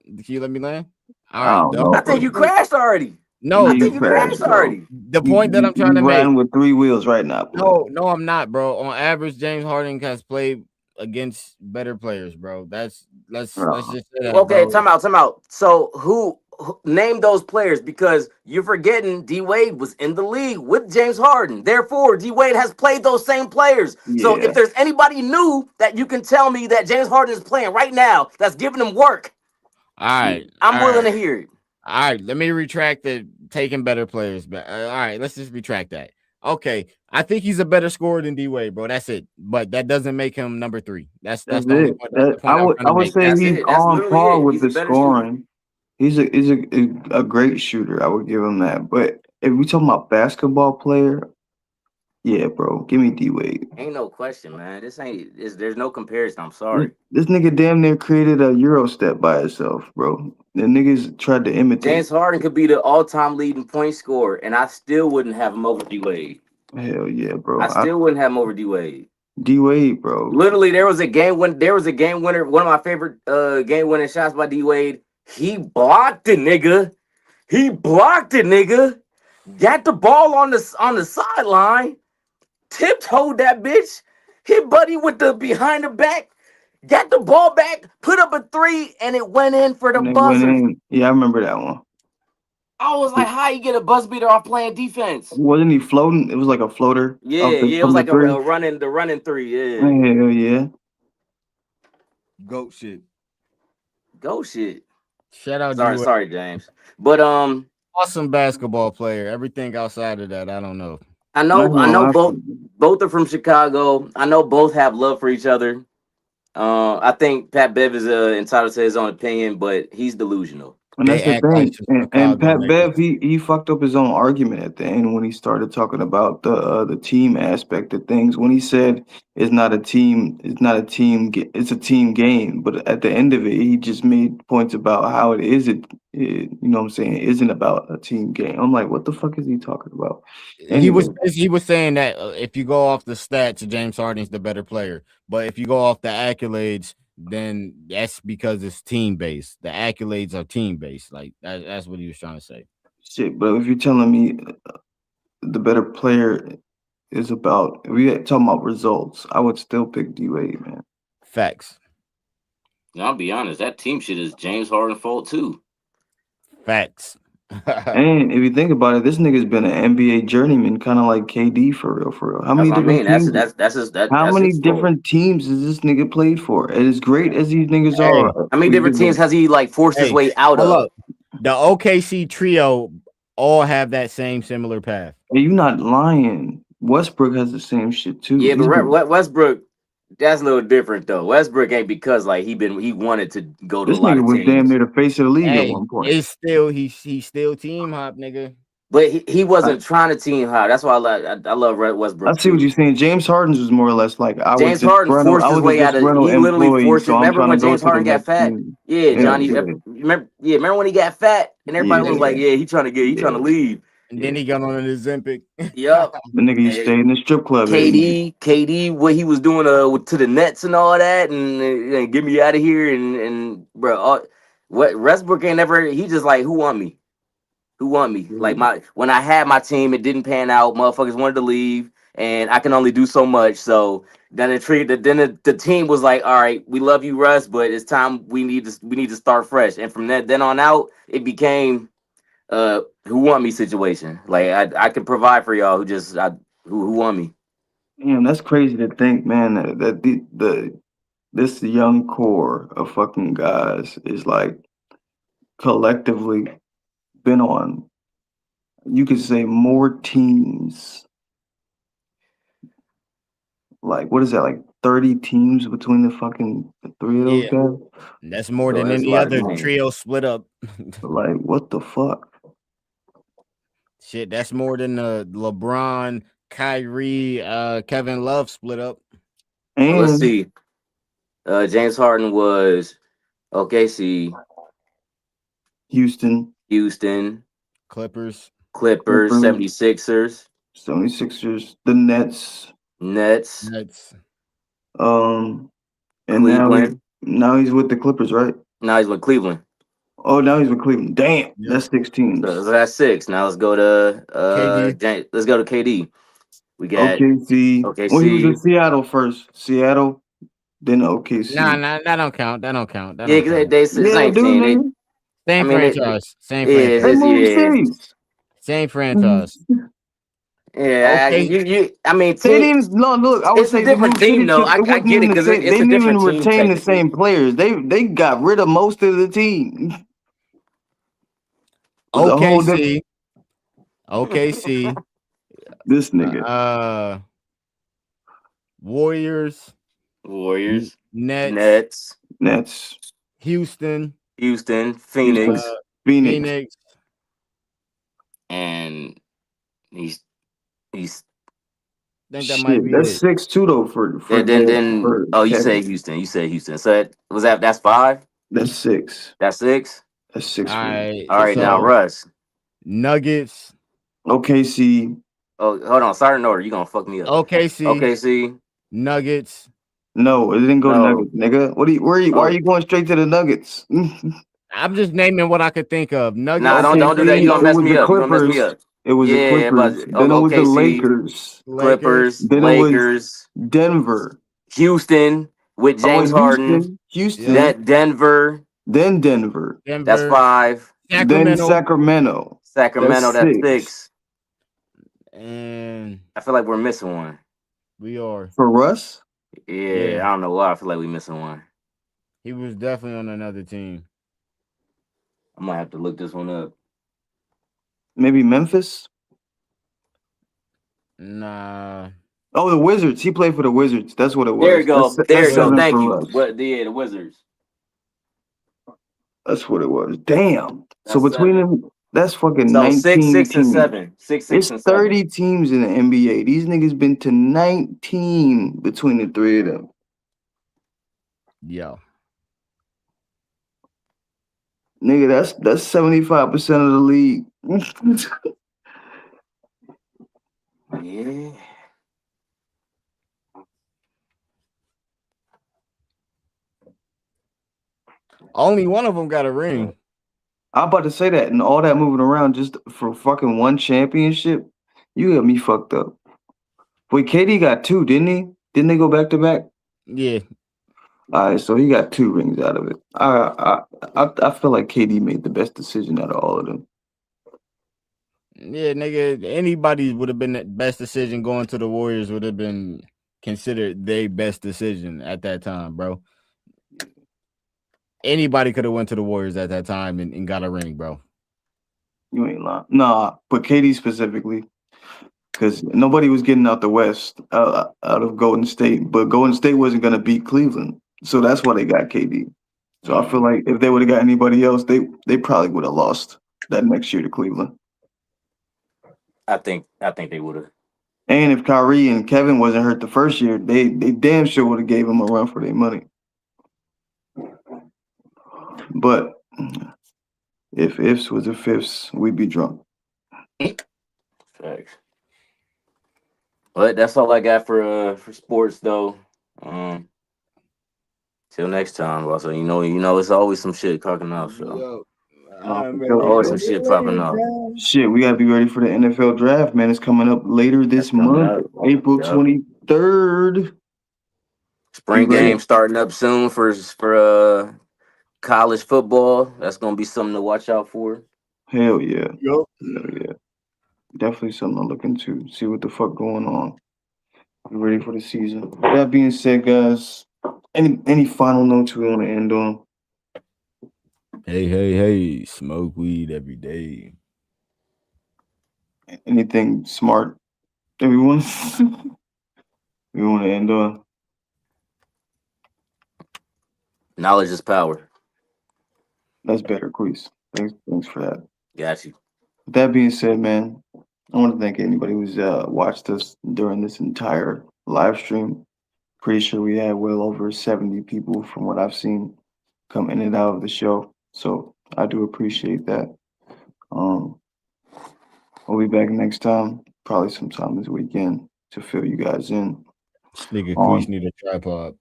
Can you let me land? All right. I think you crashed already. No, I think you crashed already. The point that I'm trying to make. Riding with 3 wheels right now. No, I'm not, bro. On average, James Harden has played against better players, bro. Let's just say that. Okay, bro. time out. So who name those players? Because you're forgetting D Wade was in the league with James Harden. Therefore, D Wade has played those same players. So if there's anybody new that you can tell me that James Harden is playing right now that's giving him work, all right, I'm willing to hear it. All right, let me retract the taking better players back. All right, let's just retract that. Okay, I think he's a better scorer than D Wade, bro. That's it. But that doesn't make him number 3. That's the only point. That's the point I would say he's on par with the scoring. He's a great shooter. I would give him that. But if we talking about basketball player, yeah, bro, give me D Wade. Ain't no question, man. There's no comparison. I'm sorry. This nigga damn near created a Euro step by itself, bro. The niggas tried to imitate. James Harden could be the all-time leading point scorer, and I still wouldn't have him over D Wade. Hell yeah, bro. I still wouldn't have him over D Wade. D Wade, bro. Literally, there was a game winner. One of my favorite game-winning shots by D Wade. He blocked it, nigga. Got the ball on the sideline. Tiptoed that bitch. Hit Buddy with the behind the back. Got the ball back. Put up a 3, and it went in for the buzzer. Yeah, I remember that one. I was like, how you get a buzz beater off playing defense? Wasn't he floating? It was like a floater. Yeah, it was like a running 3. Yeah. Hell yeah. Goat shit. Shout out. Sorry, James. But awesome basketball player. Everything outside of that, I don't know. I Not know. I gonna know lie for both. you. Both are from Chicago. I know both have love for each other. I think Pat Bev is entitled to his own opinion, but he's delusional. And They that's the act like thing. some And Chicago Pat Bev, niggas. he fucked up his own argument at the end when he started talking about the team aspect of things. When he said it's a team game. But at the end of it, he just made points about how you know what I'm saying, it isn't about a team game. I'm like, what the fuck is he talking about? He Anyway, was saying that if you go off the stats, James Harden's the better player. But if you go off the accolades, then that's because it's team based. The accolades are team based. Like that's what he was trying to say. shit. But if you're telling me the better player is about, if we talking about results, I would still pick D-Wade, man. Facts. I'll be honest. That team shit is James Harden's fault too. Facts. And if you think about it, this nigga's been an NBA journeyman, kind of like KD for real, for real. How That's many what I different mean. teams? How That's many his fault. different teams has this nigga played for? And as great as these niggas Hey, are, How many we different give teams them. has he like forced his Hey, way out hold of? up. The OKC trio all have that similar path. And you not lying. Westbrook has the same shit too. Yeah, but He's been, Westbrook, that's a little different though. Westbrook ain't because like he wanted to go to a this lot nigga of was damn teams, near the face of the league at Hey, one point. it's still he's still team hop, nigga. but he I, wasn't trying to team high. That's why I love I Westbrook see what too. you're saying. James Harden's was more or less like James Harden I forced his was a way out of. disgruntled He literally employee, forced it. so I'm Remember trying to when go James to the Harden got next fat? team. Yeah, Yeah, Johnny. yeah, Remember when he got fat and everybody was yeah, like, "Yeah, he trying yeah, to leave." And yeah. then he got on an Ozempic. Yup. The nigga you And stayed in the strip club every night. KD, what he was doing to the Nets and all that, and get me out of here, and bro, what Westbrook ain't never. He just like, who want me? Who want me? Like when I had my team, it didn't pan out. Motherfuckers wanted to leave, and I can only do so much. So then the team was like, all right, we love you, Russ, but it's time we need to start fresh. And from then on out, it became who want me situation. Like I can provide for y'all who want me. Damn, that's crazy to think, man, that this young core of fucking guys is like collectively been on, you could say, more teams. Like, what is that, like 30 teams between the three of those Yeah, guys? that's more So than that's a any lot of other teams. trio split up. Like, what the fuck? Shit, that's more than the LeBron, Kyrie, Kevin Love split up. Well, let's And see. James Harden was OKC, Houston, Clippers, 76ers, 76ers, the Nets, Nets, and Cleveland. now he's with the Clippers, right? Now he's with Cleveland. Oh, now he's with Cleveland. Damn, Yep. that's 6 teams. So that's 6. Now let's go to KD. let's go to KD. We got OKC. Well, he was in OKC. Seattle first. Seattle, then OKC. Nah, that don't count. That don't count. Yeah, because they Yeah, same dude, team. nigga. Same franchise. Same Yeah, They franchise. moved cities. Same franchise. Yeah, Okay. I mean, They didn't. No, look. I would it's a say they different moved team cities though. because it I wasn't get even it the because same. They it's a didn't even different team retain the technically. same players. They got rid of most of the team. It was a whole different. OKC. This nigga. Warriors. Nets, Houston, Phoenix, Phoenix, and he's I think that shit. might be That's it. 6 too though for you Kevin. say Houston. So that's 5. That's 6. That's 6. That's 6 All for me. right. All right, So now Russ. Nuggets. OKC. Oh, hold on. Starting order. You gonna fuck me up. OKC. Nuggets. No, it didn't go to No. Nuggets, nigga. Why are you going straight to the Nuggets? I'm just naming what I could think of. Nuggets. Nah, don't do that. You OKC, gonna it mess was me the up. You gonna mess me Clippers. up. It was the Yeah, but Clippers. Then it was the OKC, Lakers. Clippers, Then it was Lakers, Denver. Houston with Oh, James wait, Harden, Houston. Denver. Then Denver. That's 5. Then Sacramento. Sacramento. That's 6. 6. And I feel like we're missing one. we are. For Russ? Yeah, I don't know why. I feel like we're missing one. He was definitely on another team. I might have to look this one up. Maybe Memphis? Nah. Oh, the Wizards. He played for the Wizards. That's what it was. There you go. There That's you go. 7 Thank for you. Russ. What the Wizards? That's what it was. Damn. So That's between 7. them, that's fucking So 6, 19 6, and teams. 7. 6, 6, It's and 7. 30 teams in the NBA. These niggas been to 19 between the three of them. Yo. Nigga, that's 75% of the league. Yeah. Only one of them got a ring. I'm about to say that, and all that moving around just for fucking one championship, you got me fucked up. Wait, KD got 2, didn't he? Didn't they go back to back? Yeah. All right, so he got 2 rings out of it. I feel like KD made the best decision out of all of them. Yeah, nigga. Anybody would have been the best decision going to the Warriors would have been considered their best decision at that time, bro. Anybody could have went to the Warriors at that time and got a ring, bro. You ain't lying. Nah, but KD specifically, because nobody was getting out the West out of Golden State, but Golden State wasn't gonna beat Cleveland, so that's why they got KD. So I feel like if they would have got anybody else, they probably would have lost that next year to Cleveland. I think they would have. And if Kyrie and Kevin wasn't hurt the first year, they damn sure would have gave him a run for their money. But if ifs was a fifths, we'd be drunk. Facts. But that's all I got for sports though. Till next time. Also, you know, it's always some shit cooking up. So always some shit popping up. Shit, we gotta be ready for the NFL draft, man. It's coming up later this month, April 23rd. Spring game starting up soon for college football. That's gonna be something to watch out for. Hell yeah. Hell yeah. Definitely something to look into. See what the fuck going on. Be ready for the season. With that being said, guys, any final notes we want to end on? Hey, smoke weed every day. Anything smart that we want to end on? Knowledge is power. That's better, Queez. Thanks for that. Got you. With that being said, man, I want to thank anybody who's watched us during this entire live stream. Pretty sure we had well over 70 people from what I've seen come in and out of the show. So I do appreciate that. We'll be back next time, probably sometime this weekend to fill you guys in. This nigga Queez need a tripod.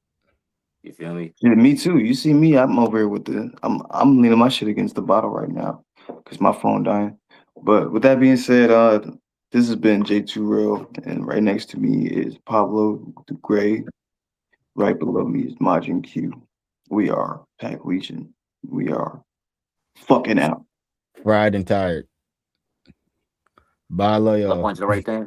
You feel me? Yeah, me too. You see me, I'm over here with I'm leaning my shit against the bottle right now because my phone dying. But with that being said, this has been J2 Real, and right next to me is Pablo the Gray. Right below me is Majin Q. We are Pack Legion. We are fucking out. Fried and tired. Bye, love y'all. I'll punch it right there.